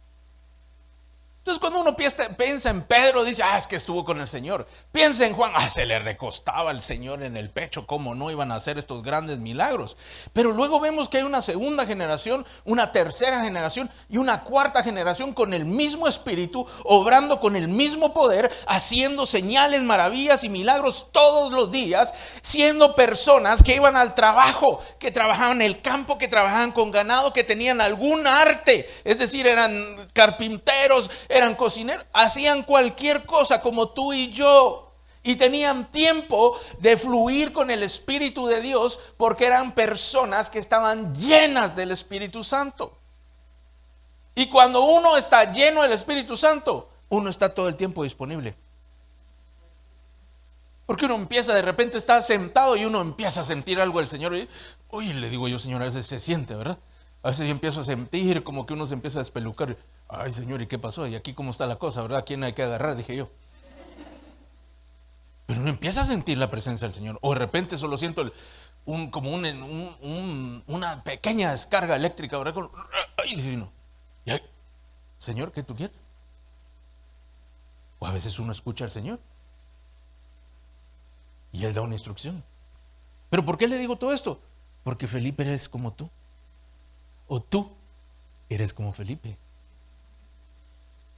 Entonces cuando uno piensa en Pedro, dice, es que estuvo con el Señor. Piensa en Juan, se le recostaba al Señor en el pecho, cómo no iban a hacer estos grandes milagros. Pero luego vemos que hay una segunda generación, una tercera generación y una cuarta generación con el mismo espíritu, obrando con el mismo poder, haciendo señales, maravillas y milagros todos los días, siendo personas que iban al trabajo, que trabajaban en el campo, que trabajaban con ganado, que tenían algún arte, es decir, eran carpinteros, eran cocineros, hacían cualquier cosa como tú y yo y tenían tiempo de fluir con el Espíritu de Dios porque eran personas que estaban llenas del Espíritu Santo. Y cuando uno está lleno del Espíritu Santo, uno está todo el tiempo disponible. Porque uno empieza, de repente está sentado y uno empieza a sentir algo del Señor y, uy, le digo yo, Señor, a veces se siente, ¿verdad? A veces yo empiezo a sentir como que uno se empieza a despelucar. Ay, Señor, ¿y qué pasó? ¿Y aquí cómo está la cosa, verdad? ¿A quién hay que agarrar? Dije yo. Pero uno empieza a sentir la presencia del Señor. O de repente solo siento una pequeña descarga eléctrica, ¿verdad? Ay, dice uno. Señor, ¿qué tú quieres? O a veces uno escucha al Señor y Él da una instrucción. ¿Pero por qué le digo todo esto? Porque Felipe eres como tú. O tú eres como Felipe.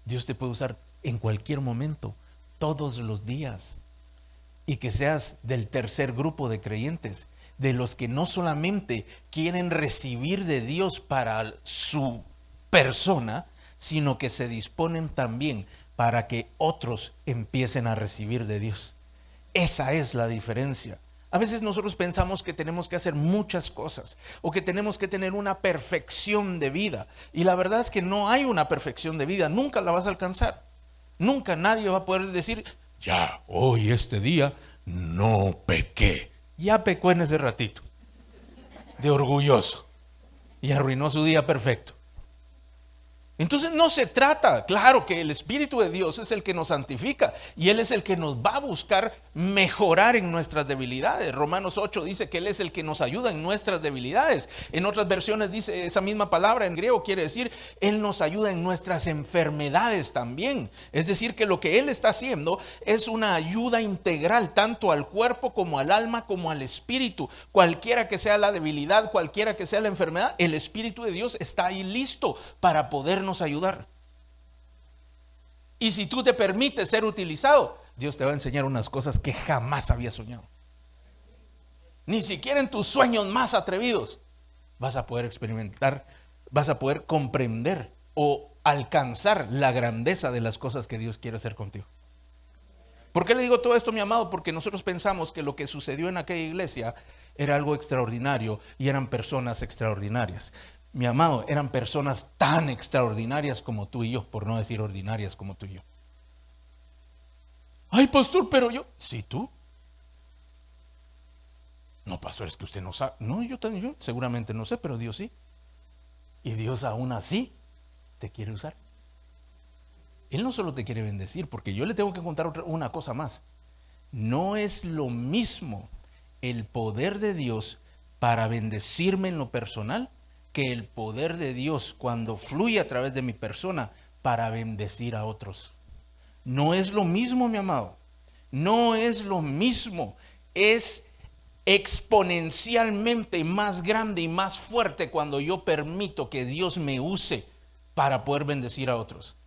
Dios te puede usar en cualquier momento, todos los días. Y que seas del tercer grupo de creyentes, de los que no solamente quieren recibir de Dios para su persona, sino que se disponen también para que otros empiecen a recibir de Dios. Esa es la diferencia. A veces nosotros pensamos que tenemos que hacer muchas cosas o que tenemos que tener una perfección de vida. Y la verdad es que no hay una perfección de vida, nunca la vas a alcanzar. Nunca nadie va a poder decir, ya, hoy este día no pequé. Ya pecó en ese ratito, de orgulloso, y arruinó su día perfecto. Entonces no se trata, claro que el Espíritu de Dios es el que nos santifica y Él es el que nos va a buscar mejorar en nuestras debilidades. Romanos 8 dice que Él es el que nos ayuda en nuestras debilidades. En otras versiones dice esa misma palabra en griego, quiere decir Él nos ayuda en nuestras enfermedades también. Es decir, que lo que Él está haciendo es una ayuda integral tanto al cuerpo como al alma como al espíritu. Cualquiera que sea la debilidad, cualquiera que sea la enfermedad, el Espíritu de Dios está ahí listo para podernos ayudar. Y si tú te permites ser utilizado, Dios te va a enseñar unas cosas que jamás habías soñado. Ni siquiera en tus sueños más atrevidos vas a poder experimentar, vas a poder comprender o alcanzar la grandeza de las cosas que Dios quiere hacer contigo. ¿Por qué le digo todo esto, mi amado? Porque nosotros pensamos que lo que sucedió en aquella iglesia era algo extraordinario y eran personas extraordinarias. Mi amado, eran personas tan extraordinarias como tú y yo, por no decir ordinarias como tú y yo. Ay, pastor, pero yo. Sí, tú. No, pastor, es que usted no sabe. No, yo seguramente no sé, pero Dios sí. Y Dios aún así te quiere usar. Él no solo te quiere bendecir, porque yo le tengo que contar una cosa más. No es lo mismo el poder de Dios para bendecirme en lo personal que el poder de Dios cuando fluye a través de mi persona para bendecir a otros. No es lo mismo, mi amado. No es lo mismo. Es exponencialmente más grande y más fuerte cuando yo permito que Dios me use para poder bendecir a otros.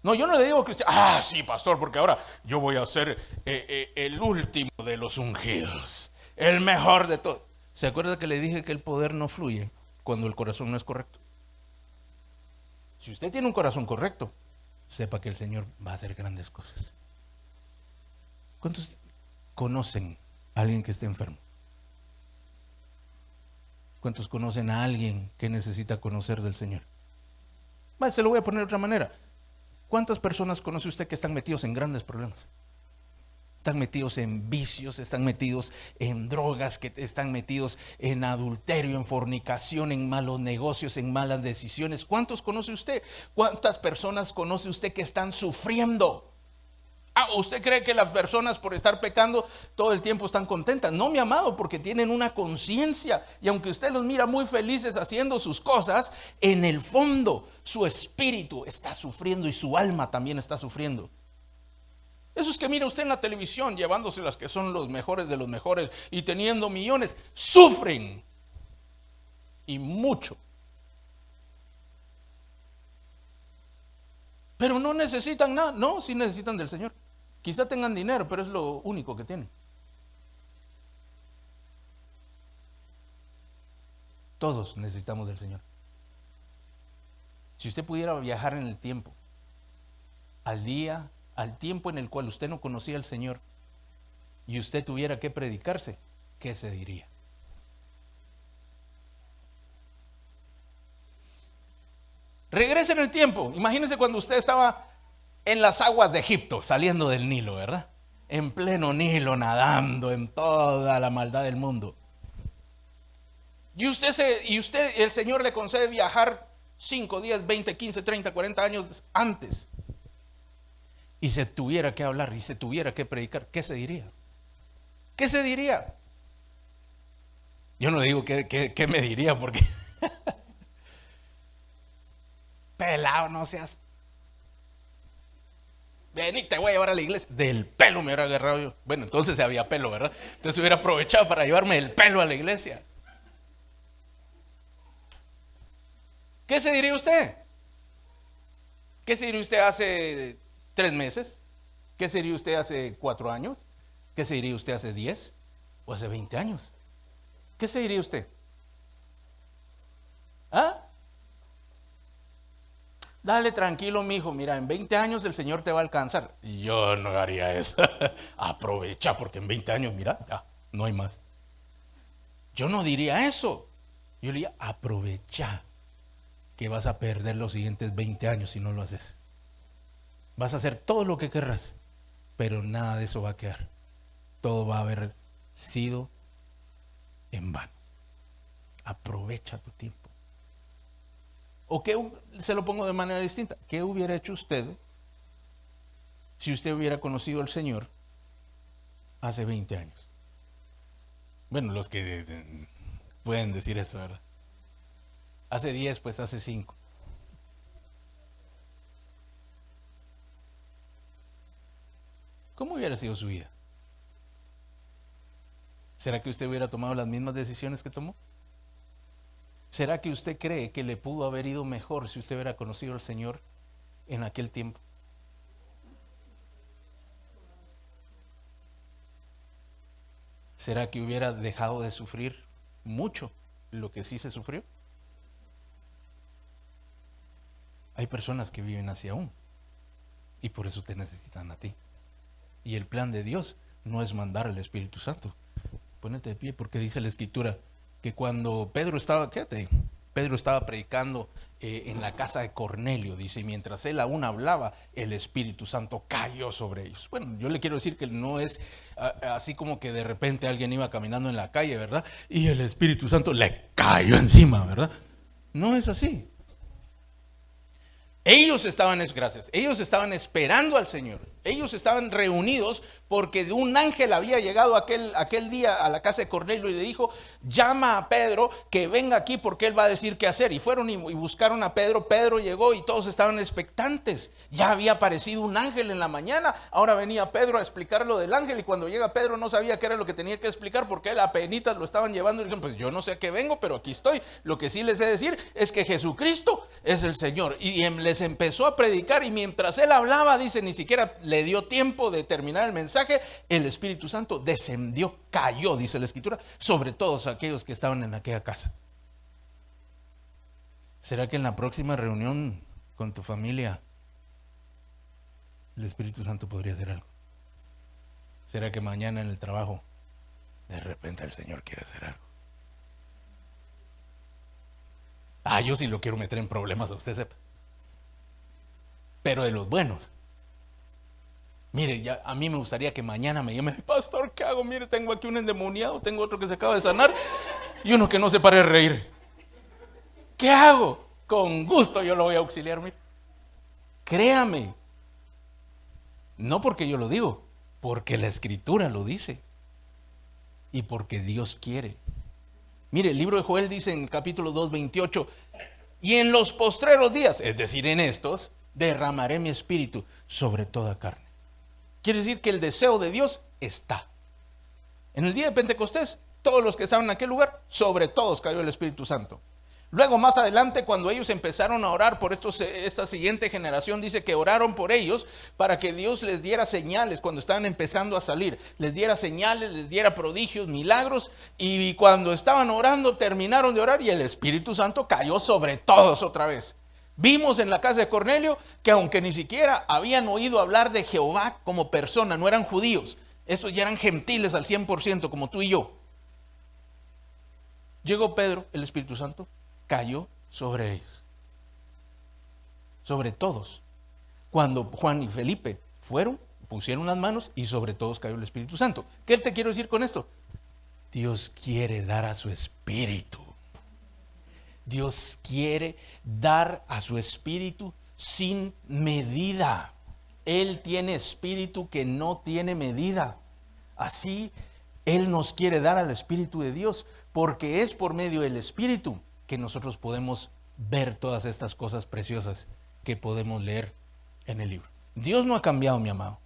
No, yo no le digo que usted, sí, pastor, porque ahora yo voy a ser el último de los ungidos, el mejor de todos. ¿Se acuerda que le dije que el poder no fluye cuando el corazón no es correcto? Si usted tiene un corazón correcto, sepa que el Señor va a hacer grandes cosas. ¿Cuántos conocen a alguien que esté enfermo? ¿Cuántos conocen a alguien que necesita conocer del Señor? Se lo voy a poner de otra manera. ¿Cuántas personas conoce usted que están metidos en grandes problemas? Están metidos en vicios, están metidos en drogas, que están metidos en adulterio, en fornicación, en malos negocios, en malas decisiones. ¿Cuántos conoce usted? ¿Cuántas personas conoce usted que están sufriendo? ¿Usted cree que las personas por estar pecando todo el tiempo están contentas? No, mi amado, porque tienen una conciencia. Y aunque usted los mira muy felices haciendo sus cosas, en el fondo su espíritu está sufriendo y su alma también está sufriendo. Eso es que mira usted en la televisión, llevándose las que son los mejores de los mejores y teniendo millones, sufren. Y mucho. Pero no necesitan nada. No, sí necesitan del Señor. Quizá tengan dinero, pero es lo único que tienen. Todos necesitamos del Señor. Si usted pudiera viajar en el tiempo, al tiempo en el cual usted no conocía al Señor y usted tuviera que predicarse, ¿qué se diría? Regrese en el tiempo. Imagínese cuando usted estaba en las aguas de Egipto, saliendo del Nilo, ¿verdad? En pleno Nilo, nadando en toda la maldad del mundo. Y el Señor le concede viajar 5, 10, 20, 15, 30, 40 años antes. Y se tuviera que hablar y se tuviera que predicar, ¿qué se diría? ¿Qué se diría? Yo no digo qué me diría porque pelado, no seas. Vení, te voy a llevar a la iglesia. Del pelo me hubiera agarrado yo. Bueno, entonces había pelo, ¿verdad? Entonces hubiera aprovechado para llevarme el pelo a la iglesia. ¿Qué se diría usted? ¿Qué se diría usted hace 3 meses? ¿Qué se diría usted hace 4 años? ¿Qué se diría usted hace 10 o hace 20 años? ¿Qué se diría usted? Dale tranquilo, mijo, mira, en 20 años el Señor te va a alcanzar. Y yo no haría eso. Aprovecha, porque en 20 años, mira, ya, no hay más. Yo no diría eso. Yo diría, aprovecha, que vas a perder los siguientes 20 años si no lo haces. Vas a hacer todo lo que querrás, pero nada de eso va a quedar. Todo va a haber sido en vano. Aprovecha tu tiempo. O que se lo pongo de manera distinta. ¿Qué hubiera hecho usted si usted hubiera conocido al Señor hace 20 años? Bueno, los que pueden decir eso, ¿verdad? Hace 10, pues hace 5. ¿Cómo hubiera sido su vida? ¿Será que usted hubiera tomado las mismas decisiones que tomó? ¿Será que usted cree que le pudo haber ido mejor si usted hubiera conocido al Señor en aquel tiempo? ¿Será que hubiera dejado de sufrir mucho lo que sí se sufrió? Hay personas que viven así aún y por eso te necesitan a ti. Y el plan de Dios no es mandar al Espíritu Santo. Ponete de pie, porque dice la Escritura que cuando Pedro estaba predicando en la casa de Cornelio, dice, y mientras él aún hablaba, el Espíritu Santo cayó sobre ellos. Bueno, yo le quiero decir que no es así como que de repente alguien iba caminando en la calle, ¿verdad? Y el Espíritu Santo le cayó encima, ¿verdad? No es así. Ellos estaban esperando al Señor. Ellos estaban reunidos porque un ángel había llegado aquel día a la casa de Cornelio y le dijo, llama a Pedro que venga aquí porque él va a decir qué hacer. Y fueron y buscaron a Pedro. Pedro llegó y todos estaban expectantes. Ya había aparecido un ángel en la mañana. Ahora venía Pedro a explicar lo del ángel, y cuando llega Pedro no sabía qué era lo que tenía que explicar porque él apenitas lo estaban llevando. Y dijeron, pues yo no sé a qué vengo, pero aquí estoy. Lo que sí les he de decir es que Jesucristo es el Señor. Y les empezó a predicar, y mientras él hablaba, dice, ni siquiera le dio tiempo de terminar el mensaje, el Espíritu Santo descendió, cayó, dice la Escritura, sobre todos aquellos que estaban en aquella casa. ¿Será que en la próxima reunión con tu familia el Espíritu Santo podría hacer algo? ¿Será que mañana en el trabajo de repente el Señor quiere hacer algo? Yo sí lo quiero meter en problemas, a usted sepa, pero de los buenos. Mire, ya a mí me gustaría que mañana me llame, pastor, ¿qué hago? Mire, tengo aquí un endemoniado, tengo otro que se acaba de sanar y uno que no se pare de reír. ¿Qué hago? Con gusto yo lo voy a auxiliar, mire. Créame. No porque yo lo digo, porque la Escritura lo dice y porque Dios quiere. Mire, el libro de Joel dice en capítulo 2, 28, y en los postreros días, es decir, en estos, derramaré mi espíritu sobre toda carne. Quiere decir que el deseo de Dios está. En el día de Pentecostés, todos los que estaban en aquel lugar, sobre todos cayó el Espíritu Santo. Luego, más adelante, cuando ellos empezaron a orar por esta siguiente generación, dice que oraron por ellos para que Dios les diera señales cuando estaban empezando a salir. Les diera señales, les diera prodigios, milagros. Y cuando estaban orando, terminaron de orar y el Espíritu Santo cayó sobre todos otra vez. Vimos en la casa de Cornelio que aunque ni siquiera habían oído hablar de Jehová como persona, no eran judíos, estos ya eran gentiles al 100% como tú y yo. Llegó Pedro, el Espíritu Santo cayó sobre ellos, sobre todos. Cuando Juan y Felipe fueron, pusieron las manos y sobre todos cayó el Espíritu Santo. ¿Qué te quiero decir con esto? Dios quiere dar a su Espíritu. Dios quiere dar a su Espíritu sin medida. Él tiene espíritu que no tiene medida. Así, Él nos quiere dar al Espíritu de Dios, porque es por medio del Espíritu que nosotros podemos ver todas estas cosas preciosas que podemos leer en el libro. Dios no ha cambiado, mi amado.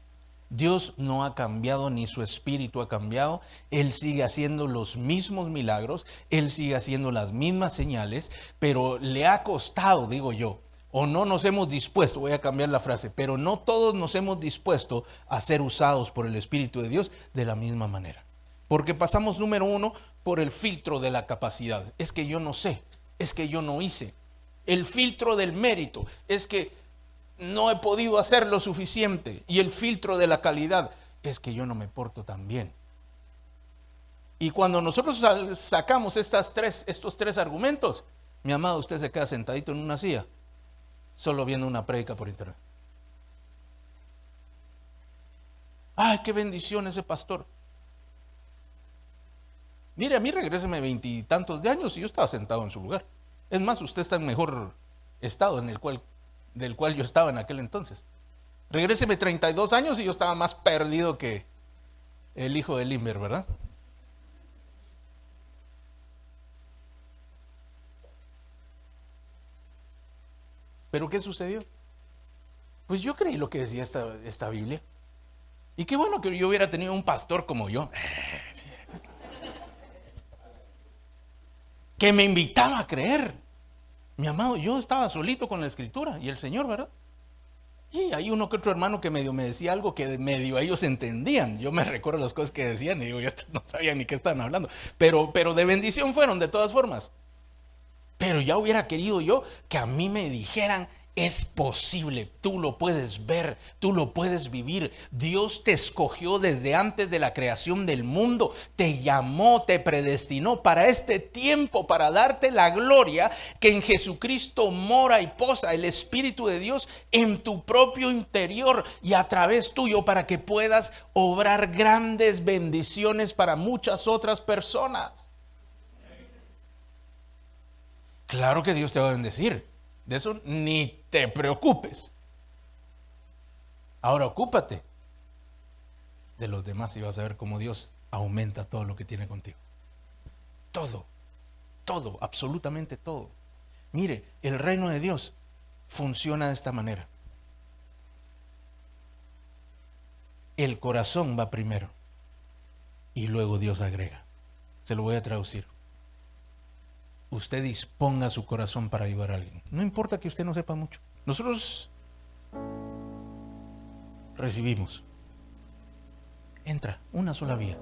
Dios no ha cambiado, ni su espíritu ha cambiado. Él sigue haciendo los mismos milagros, Él sigue haciendo las mismas señales, pero le ha costado, digo yo, o no nos hemos dispuesto, voy a cambiar la frase, pero no todos nos hemos dispuesto a ser usados por el Espíritu de Dios de la misma manera. Porque pasamos, número uno, por el filtro de la capacidad. Es que yo no sé, es que yo no hice. El filtro del mérito es que no he podido hacer lo suficiente. Y el filtro de la calidad es que yo no me porto tan bien. Y cuando nosotros sacamos estos tres argumentos, mi amado, usted se queda sentadito en una silla, solo viendo una prédica por internet. ¡Ay, qué bendición ese pastor! Mire, a mí regréseme 20 y tantos de años y yo estaba sentado en su lugar. Es más, usted está en mejor estado del cual yo estaba en aquel entonces. Regréseme 32 años y yo estaba más perdido que el hijo de Limber, ¿verdad? ¿Pero qué sucedió? Pues yo creí lo que decía esta Biblia. Y qué bueno que yo hubiera tenido un pastor como yo, que me invitaba a creer. Mi amado, yo estaba solito con la Escritura y el Señor, ¿verdad? Y hay uno que otro hermano que medio me decía algo que medio ellos entendían. Yo me recuerdo las cosas que decían y digo, yo no sabía ni qué estaban hablando. Pero de bendición fueron de todas formas. Pero ya hubiera querido yo que a mí me dijeran Es posible, tú lo puedes ver, tú lo puedes vivir. Dios te escogió desde antes de la creación del mundo, te llamó, te predestinó para este tiempo, para darte la gloria que en Jesucristo mora y posa el Espíritu de Dios en tu propio interior y a través tuyo, para que puedas obrar grandes bendiciones para muchas otras personas. Claro que Dios te va a bendecir. De eso ni te preocupes. Ahora ocúpate de los demás y vas a ver cómo Dios aumenta todo lo que tiene contigo. Todo, todo, absolutamente todo. Mire, el reino de Dios funciona de esta manera. El corazón va primero y luego Dios agrega. Se lo voy a traducir. Usted disponga su corazón para ayudar a alguien. No importa que usted no sepa mucho. Nosotros recibimos. Entra una sola vía.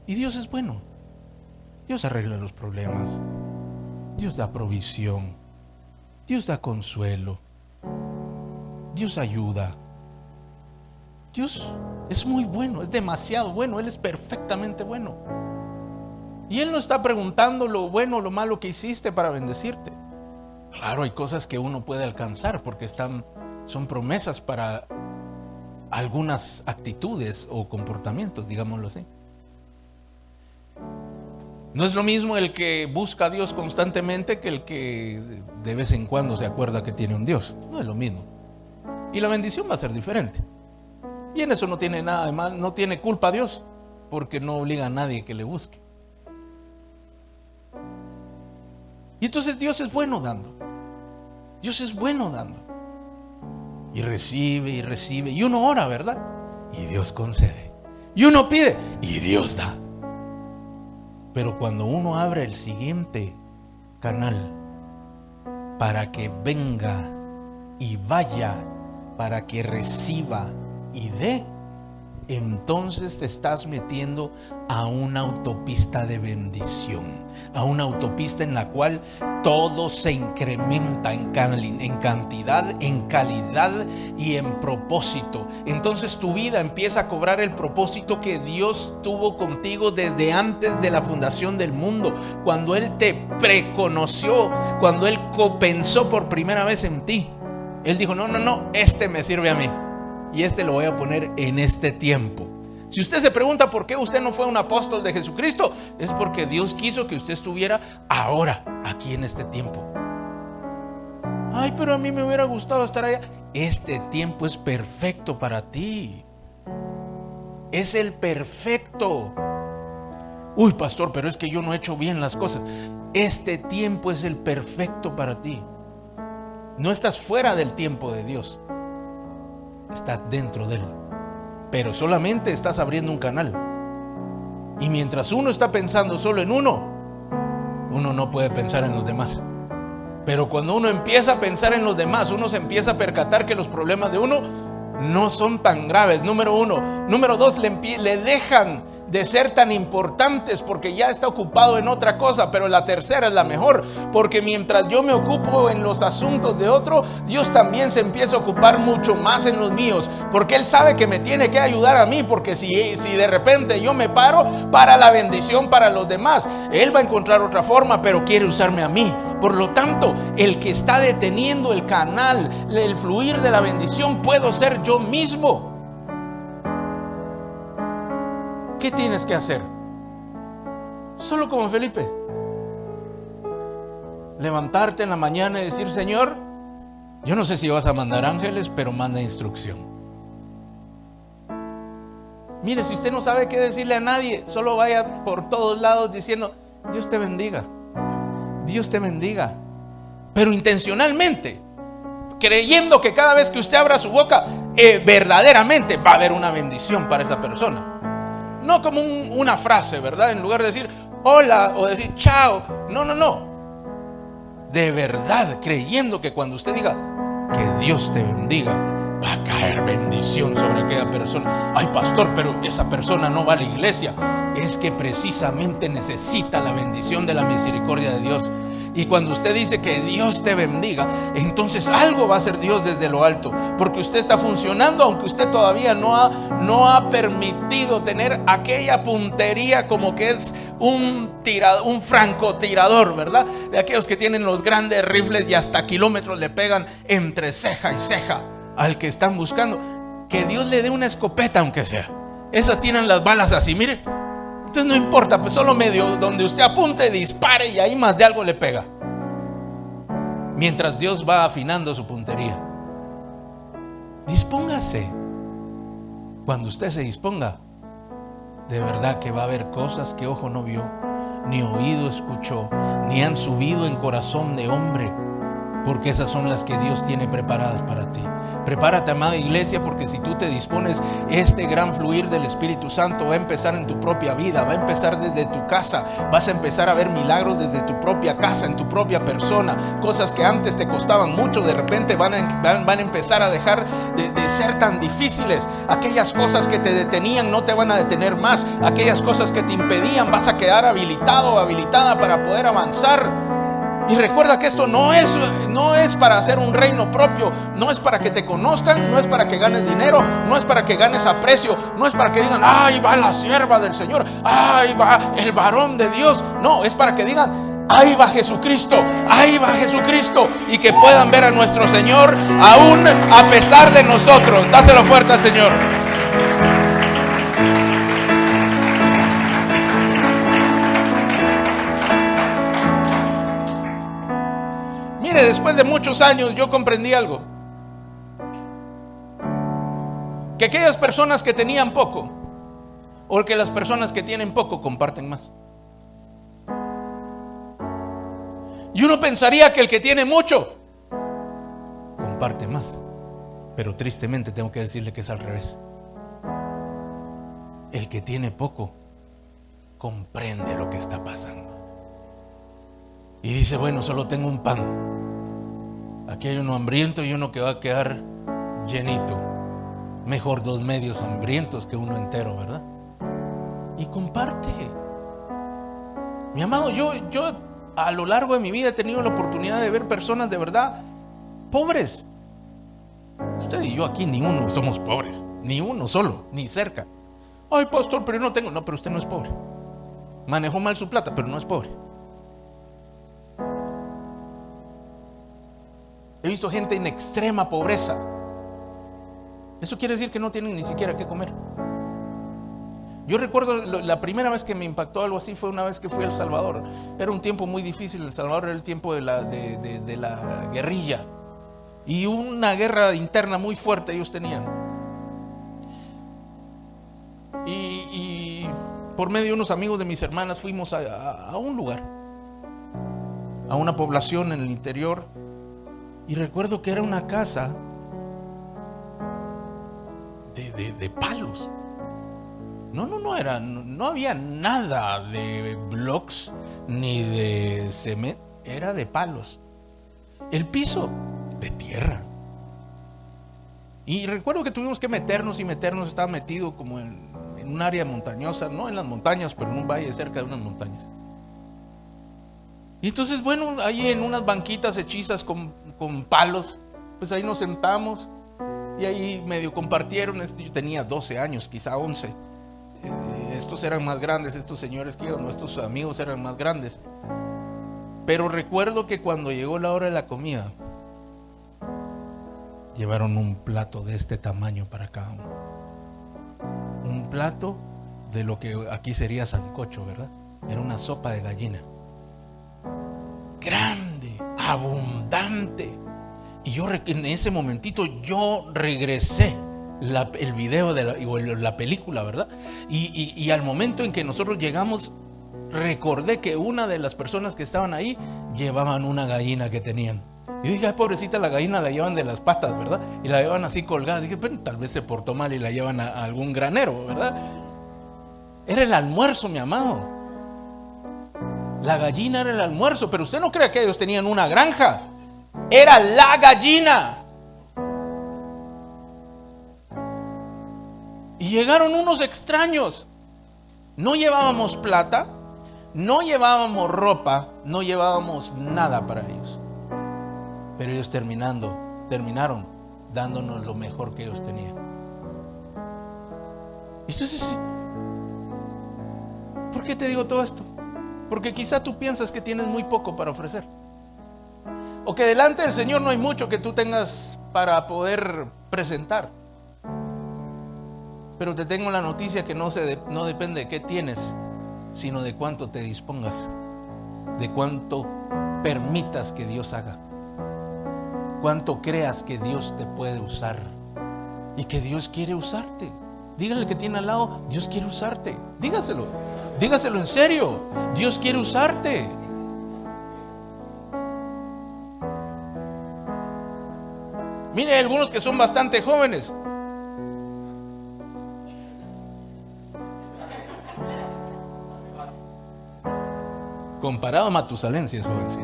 Y Dios es bueno. Dios arregla los problemas. Dios da provisión. Dios da consuelo. Dios ayuda. Dios es muy bueno, es demasiado bueno. Él es perfectamente bueno. Y Él no está preguntando lo bueno o lo malo que hiciste para bendecirte. Claro, hay cosas que uno puede alcanzar porque son promesas para algunas actitudes o comportamientos, digámoslo así. No es lo mismo el que busca a Dios constantemente que el que de vez en cuando se acuerda que tiene un Dios. No es lo mismo. Y la bendición va a ser diferente. Y en eso no tiene nada de mal, no tiene culpa a Dios, porque no obliga a nadie que le busque. Y entonces Dios es bueno dando. Dios es bueno dando. Y recibe y recibe. Y uno ora, ¿verdad? Y Dios concede. Y uno pide y Dios da. Pero cuando uno abre el siguiente canal para que venga y vaya, para que reciba y dé, entonces te estás metiendo a una autopista de bendición, a una autopista en la cual todo se incrementa en cantidad, en calidad y en propósito. Entonces tu vida empieza a cobrar el propósito que Dios tuvo contigo desde antes de la fundación del mundo, cuando Él te preconoció, cuando Él pensó por primera vez en ti. Él dijo, no, este me sirve a mí. Y este lo voy a poner en este tiempo. Si usted se pregunta por qué usted no fue un apóstol de Jesucristo, es porque Dios quiso que usted estuviera ahora, aquí en este tiempo. Ay, pero a mí me hubiera gustado estar allá. Este tiempo es perfecto para ti. Es el perfecto. Uy, pastor, pero es que yo no he hecho bien las cosas. Este tiempo es el perfecto para ti. No estás fuera del tiempo de Dios. Estás dentro de Él, pero solamente estás abriendo un canal. Y mientras uno está pensando solo en uno no puede pensar en los demás. Pero cuando uno empieza a pensar en los demás, uno se empieza a percatar que los problemas de uno no son tan graves, número uno. Número dos, le dejan de ser tan importantes porque ya está ocupado en otra cosa. Pero la tercera es la mejor, porque mientras yo me ocupo en los asuntos de otro, Dios también se empieza a ocupar mucho más en los míos, porque Él sabe que me tiene que ayudar a mí, porque si de repente yo me paro para la bendición para los demás, Él va a encontrar otra forma, pero quiere usarme a mí. Por lo tanto, el que está deteniendo el canal, el fluir de la bendición, puedo ser yo mismo. ¿Qué tienes que hacer? Solo como Felipe. Levantarte en la mañana y decir, Señor, yo no sé si vas a mandar ángeles, pero manda instrucción. Mire, si usted no sabe qué decirle a nadie, solo vaya por todos lados diciendo, Dios te bendiga, Dios te bendiga. Pero intencionalmente, creyendo que cada vez que usted abra su boca, verdaderamente va a haber una bendición para esa persona. No como una frase, ¿verdad? En lugar de decir hola o decir chao. No. De verdad, creyendo que cuando usted diga que Dios te bendiga, va a caer bendición sobre aquella persona. Ay, pastor, pero esa persona no va a la iglesia. Es que precisamente necesita la bendición de la misericordia de Dios. Y cuando usted dice que Dios te bendiga, entonces algo va a hacer Dios desde lo alto, porque usted está funcionando, aunque usted todavía no ha permitido tener aquella puntería como que es un francotirador, ¿verdad? De aquellos que tienen los grandes rifles y hasta kilómetros le pegan entre ceja y ceja al que están buscando. Que Dios le dé una escopeta, aunque sea. Esas tienen las balas así, mire. Entonces no importa, pues solo medio donde usted apunte, dispare y ahí más de algo le pega. Mientras Dios va afinando su puntería. Dispóngase. Cuando usted se disponga, de verdad que va a haber cosas que ojo no vio, ni oído escuchó, ni han subido en corazón de hombre, porque esas son las que Dios tiene preparadas para ti. Prepárate, amada iglesia, porque si tú te dispones, este gran fluir del Espíritu Santo va a empezar en tu propia vida, va a empezar desde tu casa. Vas a empezar a ver milagros desde tu propia casa, en tu propia persona. Cosas que antes te costaban mucho, de repente van a empezar a dejar de ser tan difíciles. Aquellas cosas que te detenían no te van a detener más. Aquellas cosas que te impedían, vas a quedar habilitado o habilitada para poder avanzar. Y recuerda que esto no es para hacer un reino propio, no es para que te conozcan, no es para que ganes dinero, no es para que ganes aprecio, no es para que digan, ahí va la sierva del Señor, ahí va el varón de Dios. No, es para que digan, ahí va Jesucristo, ahí va Jesucristo, y que puedan ver a nuestro Señor aún a pesar de nosotros. Dáselo fuerte al Señor. Después de muchos años yo comprendí algo, que aquellas personas que tenían poco, o que las personas que tienen poco comparten más. Y uno pensaría que el que tiene mucho comparte más, pero tristemente tengo que decirle que es al revés. El que tiene poco comprende lo que está pasando y dice, bueno, solo tengo un pan. Aquí hay uno hambriento y uno que va a quedar llenito. Mejor 2 medios hambrientos que uno entero, ¿verdad? Y comparte. Mi amado, yo a lo largo de mi vida he tenido la oportunidad de ver personas de verdad pobres. Usted y yo aquí ni uno somos pobres, ni uno solo, ni cerca. Ay, pastor, pero yo no tengo. No, pero usted no es pobre. Manejó mal su plata, pero no es pobre. He visto gente en extrema pobreza. Eso quiere decir que no tienen ni siquiera qué comer. Yo recuerdo la primera vez que me impactó algo así fue una vez que fui a El Salvador. Era un tiempo muy difícil. El Salvador era el tiempo de la guerrilla. Y una guerra interna muy fuerte ellos tenían. Y por medio de unos amigos de mis hermanas fuimos a un lugar, a una población en el interior. Y recuerdo que era una casa de palos. No había nada de blocks ni de cemento, era de palos. El piso de tierra. Y recuerdo que tuvimos que meternos, estaba metido como en un área montañosa, no en las montañas, pero en un valle cerca de unas montañas. Y entonces, bueno, ahí en unas banquitas hechizas con palos, pues ahí nos sentamos y ahí medio compartieron. Yo tenía 12 años, quizá 11. Estos eran más grandes, estos señores que nuestros amigos eran más grandes. Pero recuerdo que cuando llegó la hora de la comida, llevaron un plato de este tamaño para cada uno. Un plato de lo que aquí sería sancocho, ¿verdad? Era una sopa de gallina. Grande, abundante. Y yo en ese momentito yo regresé el video o la película, ¿verdad? Y al momento en que nosotros llegamos, recordé que una de las personas que estaban ahí llevaban una gallina que tenían. Y dije, ay, pobrecita, la gallina la llevan de las patas, ¿verdad? Y la llevan así colgada. Dije, pero tal vez se portó mal y la llevan a algún granero, ¿verdad? Era el almuerzo, mi amado. La gallina era el almuerzo, pero usted no cree que ellos tenían una granja. Era la gallina. Y llegaron unos extraños. No llevábamos plata, No llevábamos ropa, no llevábamos nada para ellos. Pero ellos terminaron dándonos lo mejor que ellos tenían. Entonces, ¿por qué te digo todo esto? Porque quizá tú piensas que tienes muy poco para ofrecer. O que delante del Señor no hay mucho que tú tengas para poder presentar. Pero te tengo la noticia que no depende de qué tienes, sino de cuánto te dispongas, de cuánto permitas que Dios haga, cuánto creas que Dios te puede usar y que Dios quiere usarte. Dígale al que tiene al lado, Dios quiere usarte. Dígaselo en serio, Dios quiere usarte. Mire, hay algunos que son bastante jóvenes. Comparado a Matusalén, si es joven, sí.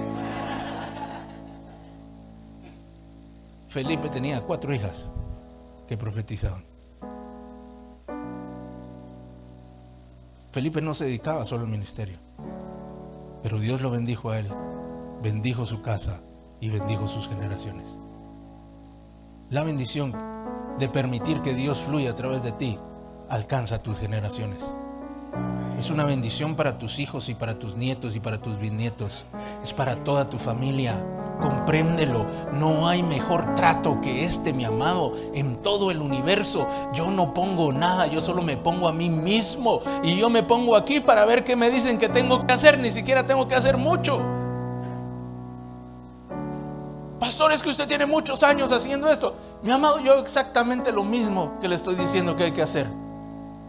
Felipe tenía 4 hijas que profetizaban. Felipe no se dedicaba solo al ministerio, pero Dios lo bendijo a él, bendijo su casa y bendijo sus generaciones. La bendición de permitir que Dios fluya a través de ti alcanza a tus generaciones. Es una bendición para tus hijos y para tus nietos y para tus bisnietos. Es para toda tu familia. Compréndelo. No hay mejor trato que este, mi amado, en todo el universo. Yo no pongo nada, yo solo me pongo a mí mismo. Y yo me pongo aquí para ver qué me dicen que tengo que hacer. Ni siquiera tengo que hacer mucho. Pastor, es que usted tiene muchos años haciendo esto. Mi amado, yo exactamente lo mismo que le estoy diciendo que hay que hacer.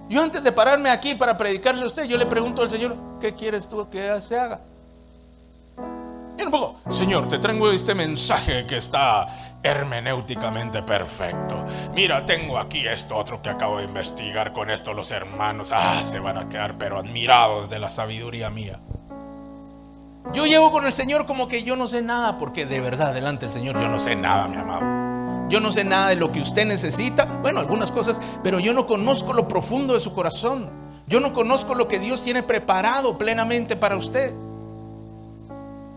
Yo antes de pararme aquí para predicarle a usted, yo le pregunto al Señor, ¿qué quieres tú que se haga? Y un poco, Señor, te traigo este mensaje que está hermenéuticamente perfecto. Mira, tengo aquí esto otro que acabo de investigar con esto. Los hermanos, se van a quedar pero admirados de la sabiduría mía. Yo llevo con el Señor como que yo no sé nada, porque de verdad, delante del Señor yo no sé nada, mi amado. Yo no sé nada de lo que usted necesita, bueno, algunas cosas, pero yo no conozco lo profundo de su corazón. Yo no conozco lo que Dios tiene preparado plenamente para usted.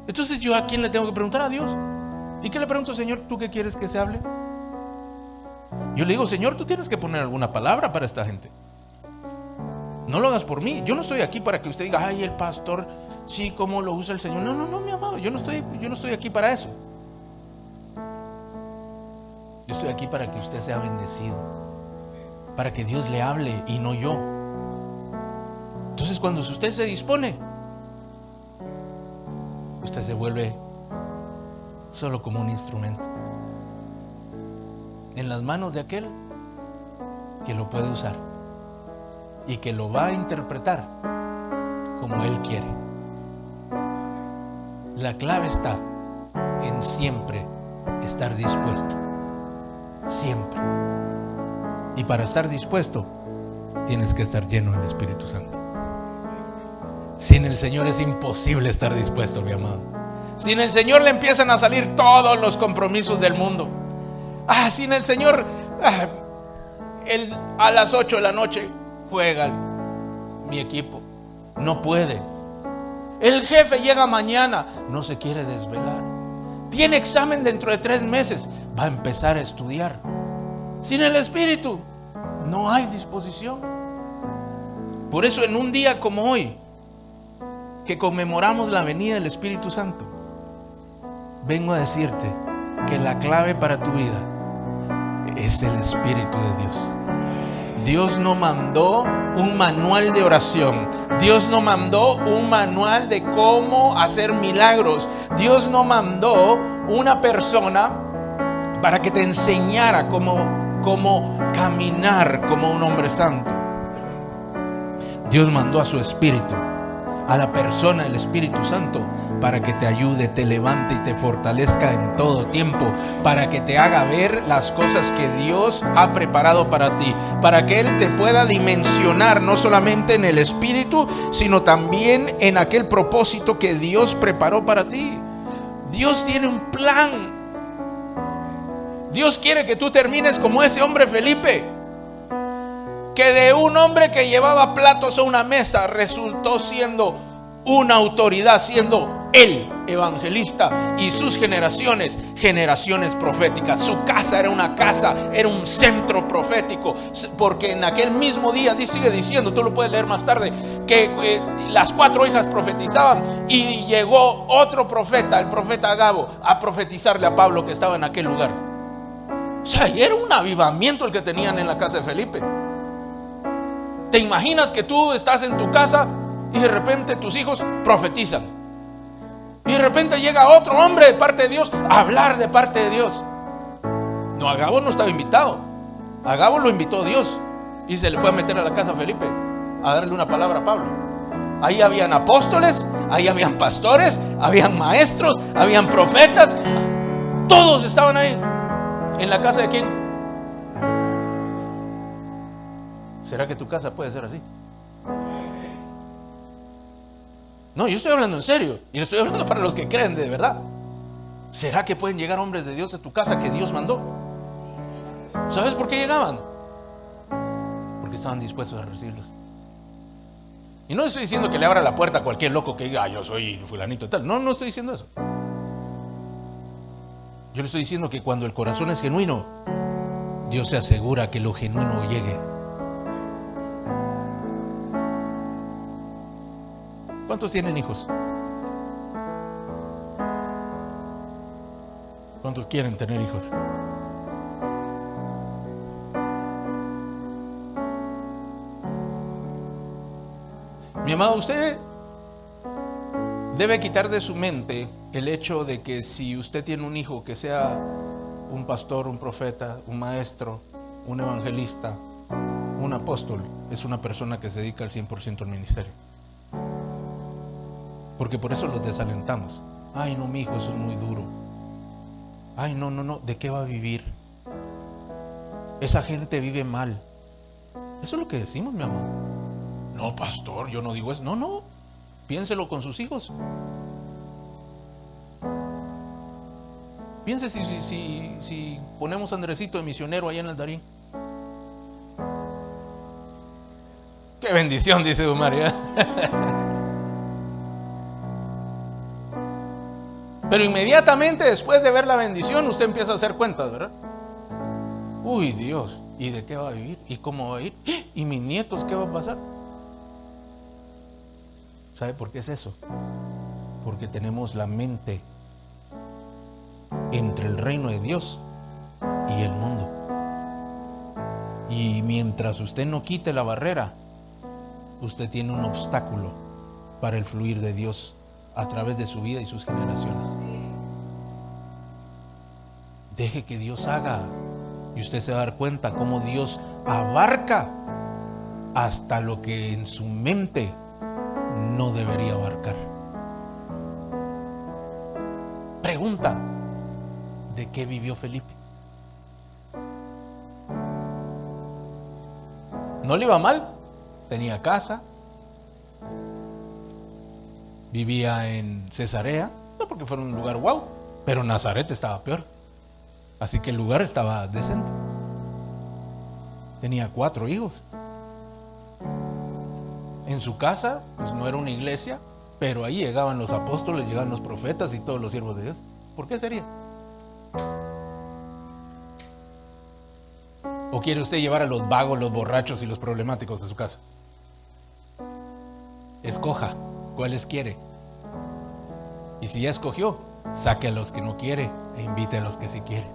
Entonces, ¿yo a quién le tengo que preguntar? A Dios. ¿Y qué le pregunto, Señor? ¿Tú qué quieres que se hable? Yo le digo, Señor, tú tienes que poner alguna palabra para esta gente. No lo hagas por mí. Yo no estoy aquí para que usted diga, ay, el pastor, sí, cómo lo usa el Señor. No, mi amado, yo no estoy aquí para eso. Yo estoy aquí para que usted sea bendecido, para que Dios le hable y no yo. Entonces, cuando usted se dispone, usted se vuelve solo como un instrumento en las manos de aquel que lo puede usar y que lo va a interpretar como Él quiere. La clave está en siempre estar dispuesto. Siempre. Y para estar dispuesto, tienes que estar lleno del Espíritu Santo. Sin el Señor es imposible estar dispuesto, mi amado. Sin el Señor le empiezan a salir todos los compromisos del mundo. Sin el Señor, a las 8 de la noche juega mi equipo. No puede. El jefe llega mañana, no se quiere desvelar. Tiene examen dentro de 3 meses, va a empezar a estudiar. Sin el Espíritu no hay disposición. Por eso en un día como hoy, que conmemoramos la venida del Espíritu Santo, vengo a decirte que la clave para tu vida es el Espíritu de Dios. Dios no mandó un manual de oración. Dios no mandó un manual de cómo hacer milagros. Dios no mandó una persona para que te enseñara cómo caminar como un hombre santo. Dios mandó a su Espíritu, a la persona del Espíritu Santo, para que te ayude, te levante y te fortalezca en todo tiempo, para que te haga ver las cosas que Dios ha preparado para ti, para que Él te pueda dimensionar no solamente en el Espíritu, sino también en aquel propósito que Dios preparó para ti. Dios tiene un plan. Dios quiere que tú termines como ese hombre Felipe, que de un hombre que llevaba platos a una mesa resultó siendo una autoridad, siendo él evangelista y sus generaciones proféticas. Su casa era una casa, era un centro profético, porque en aquel mismo día sigue diciendo, tú lo puedes leer más tarde, que las 4 hijas profetizaban y llegó otro profeta, el profeta Agabo, a profetizarle a Pablo que estaba en aquel lugar. O sea, y era un avivamiento el que tenían en la casa de Felipe. ¿Te imaginas que tú estás en tu casa y de repente tus hijos profetizan? Y de repente llega otro hombre de parte de Dios a hablar de parte de Dios. No, Agabo no estaba invitado. Agabo lo invitó Dios y se le fue a meter a la casa a Felipe a darle una palabra a Pablo. Ahí habían apóstoles, ahí habían pastores, habían maestros, habían profetas. Todos estaban ahí. ¿En la casa de quién? ¿Será que tu casa puede ser así? No, yo estoy hablando en serio. Y le estoy hablando para los que creen de verdad. ¿Será que pueden llegar hombres de Dios a tu casa que Dios mandó? ¿Sabes por qué llegaban? Porque estaban dispuestos a recibirlos. Y no estoy diciendo que le abra la puerta a cualquier loco que diga, yo soy fulanito y tal. No estoy diciendo eso. Yo le estoy diciendo que cuando el corazón es genuino, Dios se asegura que lo genuino llegue. ¿Cuántos tienen hijos? ¿Cuántos quieren tener hijos? Mi amado, usted debe quitar de su mente el hecho de que si usted tiene un hijo que sea un pastor, un profeta, un maestro, un evangelista, un apóstol, es una persona que se dedica al 100% al ministerio. Porque por eso los desalentamos. Ay, no, mi hijo, eso es muy duro. Ay, no, ¿de qué va a vivir? Esa gente vive mal. Eso es lo que decimos, mi amor. No, pastor, yo no digo eso. No, piénselo con sus hijos. Piense si ponemos a Andresito de misionero allá en el Darín. Qué bendición, dice María. Pero inmediatamente después de ver la bendición, usted empieza a hacer cuentas, ¿verdad? Uy, Dios, ¿y de qué va a vivir? ¿Y cómo va a ir? ¿Y mis nietos qué va a pasar? ¿Sabe por qué es eso? Porque tenemos la mente entre el reino de Dios y el mundo. Y mientras usted no quite la barrera, usted tiene un obstáculo para el fluir de Dios a través de su vida y sus generaciones. Deje que Dios haga y usted se va a dar cuenta cómo Dios abarca hasta lo que en su mente no debería abarcar. Pregunta: ¿de qué vivió Felipe? ¿No le iba mal? Tenía casa, vivía en Cesarea, no porque fuera un lugar guau, pero Nazaret estaba peor, así que el lugar estaba decente. Tenía 4 hijos. En su casa, pues no era una iglesia, pero ahí llegaban los apóstoles, llegaban los profetas y todos los siervos de Dios. ¿Por qué sería? ¿O quiere usted llevar a los vagos, los borrachos y los problemáticos de su casa? Escoja cuáles quiere. Y si ya escogió, saque a los que no quiere e invite a los que sí quiere.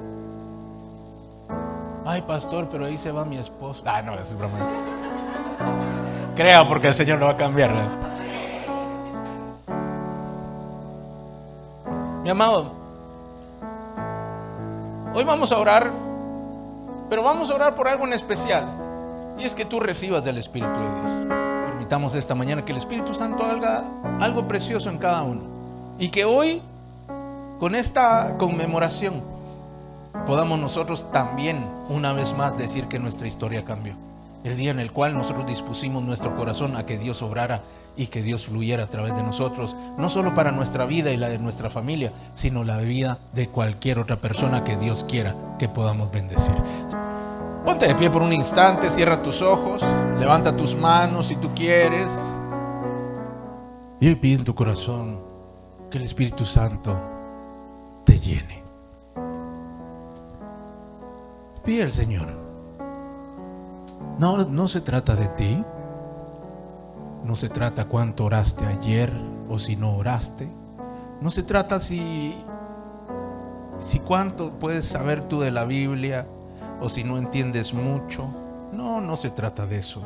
Ay, pastor, pero ahí se va mi esposo. No, es broma. Crea, porque el Señor lo va a cambiar, ¿verdad? Mi amado, hoy vamos a orar, pero vamos a orar por algo en especial, y es que tú recibas del Espíritu de Dios. Permitamos esta mañana que el Espíritu Santo haga algo precioso en cada uno, y que hoy, con esta conmemoración, podamos nosotros también una vez más decir que nuestra historia cambió. El día en el cual nosotros dispusimos nuestro corazón a que Dios obrara y que Dios fluyera a través de nosotros, no solo para nuestra vida y la de nuestra familia, sino la vida de cualquier otra persona que Dios quiera que podamos bendecir. Ponte de pie por un instante, cierra tus ojos, levanta tus manos si tú quieres. Y hoy pide en tu corazón que el Espíritu Santo te llene. Pide al Señor. No se trata de ti. No se trata cuánto oraste ayer o si no oraste. No se trata si cuánto puedes saber tú de la Biblia o si no entiendes mucho. No se trata de eso.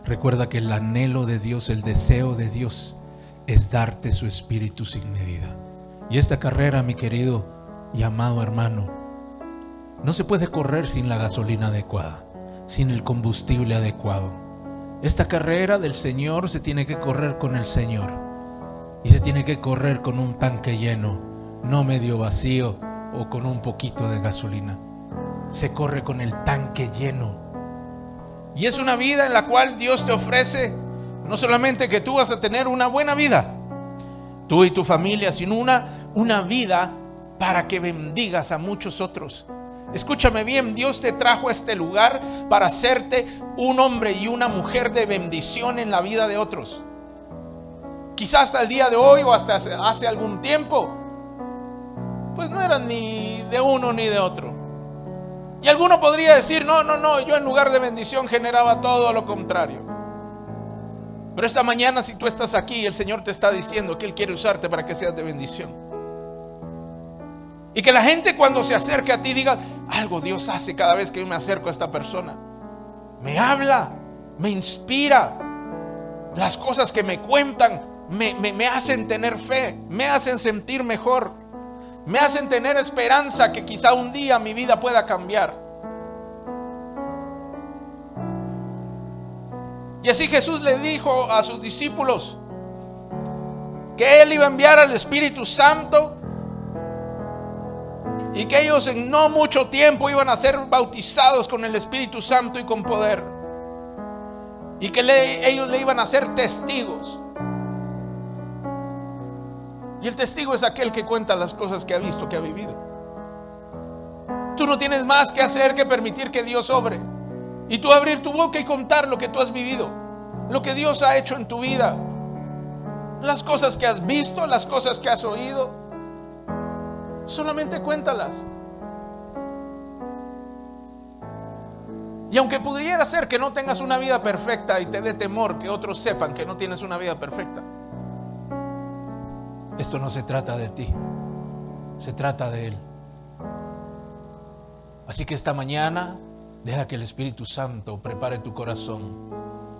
Recuerda que el anhelo de Dios, el deseo de Dios es darte su Espíritu sin medida. Y esta carrera, mi querido y amado hermano, no se puede correr sin la gasolina adecuada, sin el combustible adecuado. Esta carrera del Señor se tiene que correr con el Señor y se tiene que correr con un tanque lleno, no medio vacío o con un poquito de gasolina. Se corre con el tanque lleno. Y es una vida en la cual Dios te ofrece no solamente que tú vas a tener una buena vida, tú y tu familia, sino una vida para que bendigas a muchos otros. Escúchame bien, Dios te trajo a este lugar para hacerte un hombre y una mujer de bendición en la vida de otros. Quizás hasta el día de hoy o hasta hace algún tiempo, pues no eras ni de uno ni de otro. Y alguno podría decir, no, yo en lugar de bendición generaba todo lo contrario. Pero esta mañana, si tú estás aquí, el Señor te está diciendo que Él quiere usarte para que seas de bendición. Y que la gente cuando se acerque a ti diga, algo Dios hace cada vez que yo me acerco a esta persona. Me habla, me inspira. Las cosas que me cuentan me hacen tener fe, me hacen sentir mejor, me hacen tener esperanza que quizá un día mi vida pueda cambiar. Y así Jesús le dijo a sus discípulos que Él iba a enviar al Espíritu Santo y que ellos en no mucho tiempo iban a ser bautizados con el Espíritu Santo y con poder, y que ellos le iban a ser testigos. Y el testigo es aquel que cuenta las cosas que ha visto, que ha vivido. Tú no tienes más que hacer que permitir que Dios obre, y tú abrir tu boca y contar lo que tú has vivido, lo que Dios ha hecho en tu vida, las cosas que has visto, las cosas que has oído. Solamente cuéntalas. Y aunque pudiera ser que no tengas una vida perfecta y te dé temor que otros sepan que no tienes una vida perfecta, esto no se trata de ti, se trata de Él. Así que esta mañana deja que el Espíritu Santo prepare tu corazón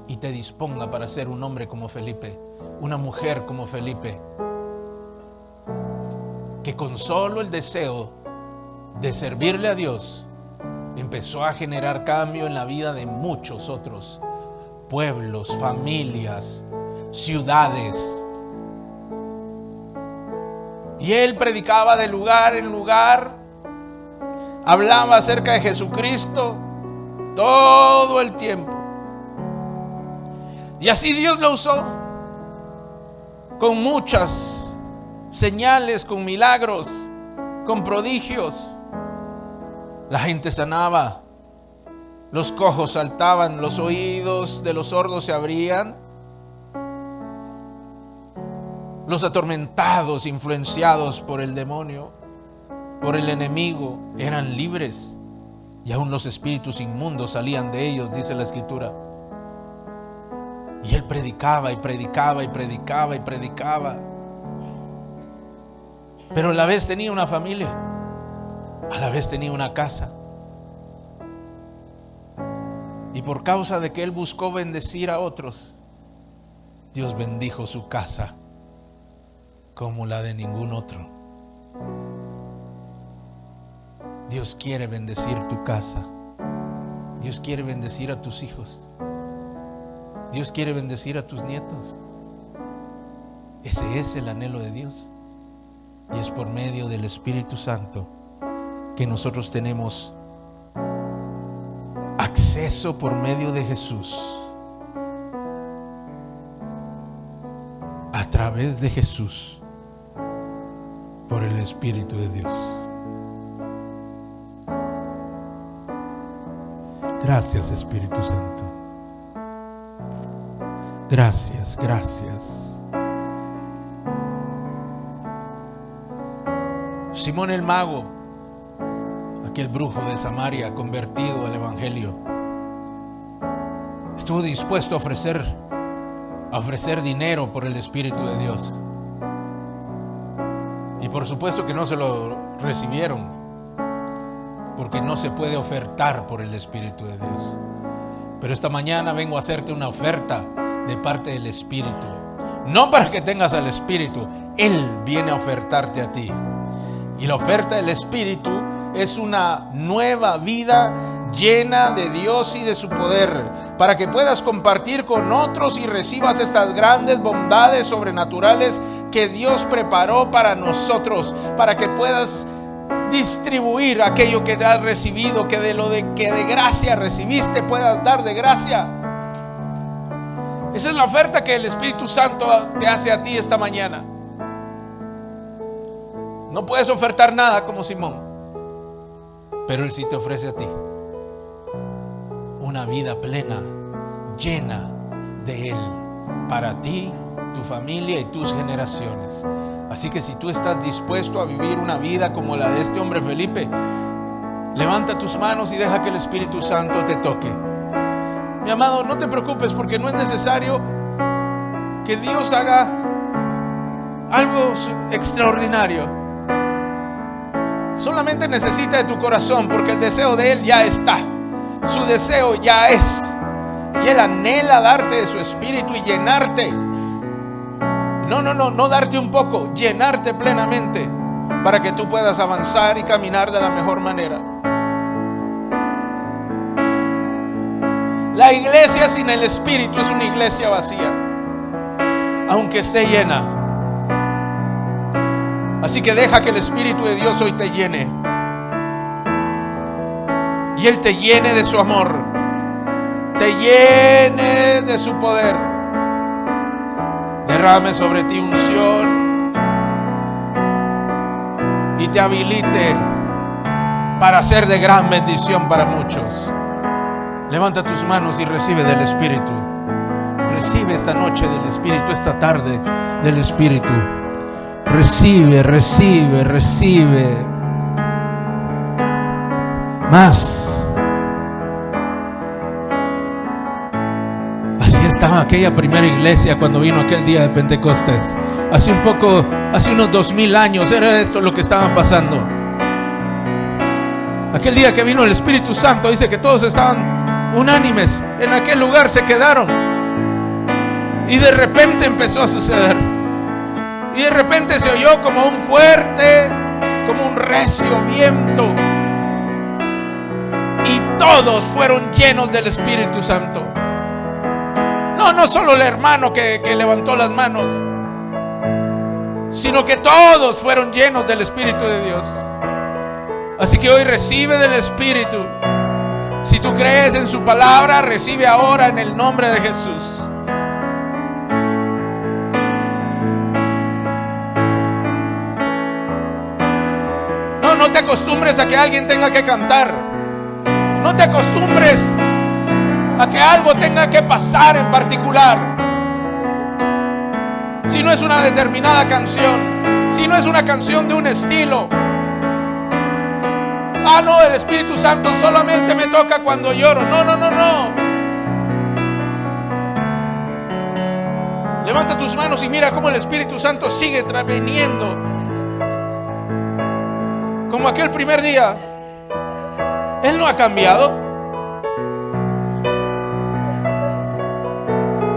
y te disponga para ser un hombre como Felipe, una mujer como Felipe, que con solo el deseo de servirle a Dios empezó a generar cambio en la vida de muchos otros pueblos, familias, ciudades. Y él predicaba de lugar en lugar, hablaba acerca de Jesucristo todo el tiempo. Y así Dios lo usó con muchas señales, con milagros, con prodigios. La gente sanaba, los cojos saltaban, los oídos de los sordos se abrían, los atormentados, influenciados por el demonio, por el enemigo, eran libres, y aún los espíritus inmundos salían de ellos, dice la Escritura. Y él predicaba y predicaba y predicaba y predicaba. Pero a la vez tenía una familia, a la vez tenía una casa. Y por causa de que él buscó bendecir a otros, Dios bendijo su casa como la de ningún otro. Dios quiere bendecir tu casa. Dios quiere bendecir a tus hijos. Dios quiere bendecir a tus nietos. Ese es el anhelo de Dios. Y es por medio del Espíritu Santo que nosotros tenemos acceso por medio de Jesús. A través de Jesús, por el Espíritu de Dios. Gracias, Espíritu Santo. Gracias, gracias. Simón el mago, aquel brujo de Samaria convertido al evangelio, estuvo dispuesto a ofrecer dinero por el Espíritu de Dios. Y por supuesto que no se lo recibieron, porque no se puede ofertar por el Espíritu de Dios. Pero esta mañana vengo a hacerte una oferta de parte del Espíritu. No para que tengas al Espíritu, Él viene a ofertarte a ti. Y la oferta del Espíritu es una nueva vida llena de Dios y de su poder, para que puedas compartir con otros y recibas estas grandes bondades sobrenaturales que Dios preparó para nosotros, para que puedas distribuir aquello que te has recibido, que de gracia recibiste puedas dar de gracia. Esa es la oferta que el Espíritu Santo te hace a ti esta mañana. No puedes ofertar nada como Simón, pero Él sí te ofrece a ti una vida plena, llena de Él, para ti, tu familia y tus generaciones. Así que si tú estás dispuesto a vivir una vida como la de este hombre Felipe, levanta tus manos y deja que el Espíritu Santo te toque. Mi amado, no te preocupes, porque no es necesario que Dios haga algo extraordinario. Solamente necesita de tu corazón, porque el deseo de Él ya está. Su deseo ya es. Y Él anhela darte de su Espíritu y llenarte. No darte un poco, llenarte plenamente, para que tú puedas avanzar y caminar de la mejor manera. La iglesia sin el Espíritu es una iglesia vacía, aunque esté llena. Así que deja que el Espíritu de Dios hoy te llene, y Él te llene de su amor, te llene de su poder. Derrame sobre ti unción y te habilite para ser de gran bendición para muchos. Levanta tus manos y recibe del Espíritu. Recibe esta noche del Espíritu, esta tarde del Espíritu. Recibe más. Estaba aquella primera iglesia cuando vino aquel día de Pentecostés. Hace unos 2000 años era esto lo que estaba pasando. Aquel día que vino el Espíritu Santo, dice que todos estaban unánimes. En aquel lugar se quedaron. Y de repente empezó a suceder. Y de repente se oyó como un fuerte, como un recio viento. Y todos fueron llenos del Espíritu Santo. No solo el hermano que levantó las manos, sino que todos fueron llenos del Espíritu de Dios. Así que hoy recibe del Espíritu. Si tú crees en su palabra, recibe ahora en el nombre de Jesús. No te acostumbres a que alguien tenga que cantar. No te acostumbres a que algo tenga que pasar en particular. Si no es una determinada canción, si no es una canción de un estilo. No, el Espíritu Santo solamente me toca cuando lloro. No. Levanta tus manos y mira cómo el Espíritu Santo sigue viniendo. Como aquel primer día. Él no ha cambiado.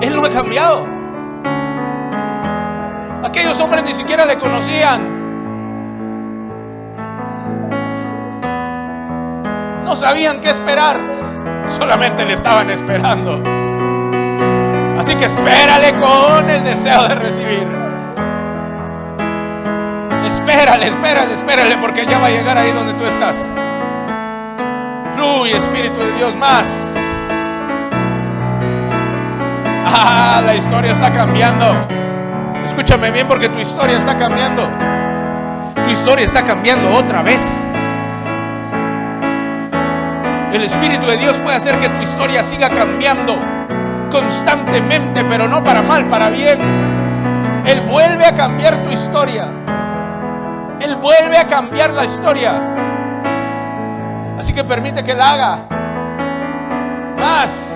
Él no ha cambiado. Aquellos hombres ni siquiera le conocían. No sabían qué esperar. Solamente le estaban esperando. Así que espérale con el deseo de recibir. Espérale, porque ya va a llegar ahí donde tú estás. Fluye, Espíritu de Dios, más. La historia está cambiando. Escúchame bien, porque tu historia está cambiando. Tu historia está cambiando otra vez. El Espíritu de Dios puede hacer que tu historia siga cambiando constantemente, pero no para mal, para bien. Él vuelve a cambiar tu historia. Él vuelve a cambiar la historia. Así que permite que Él haga más.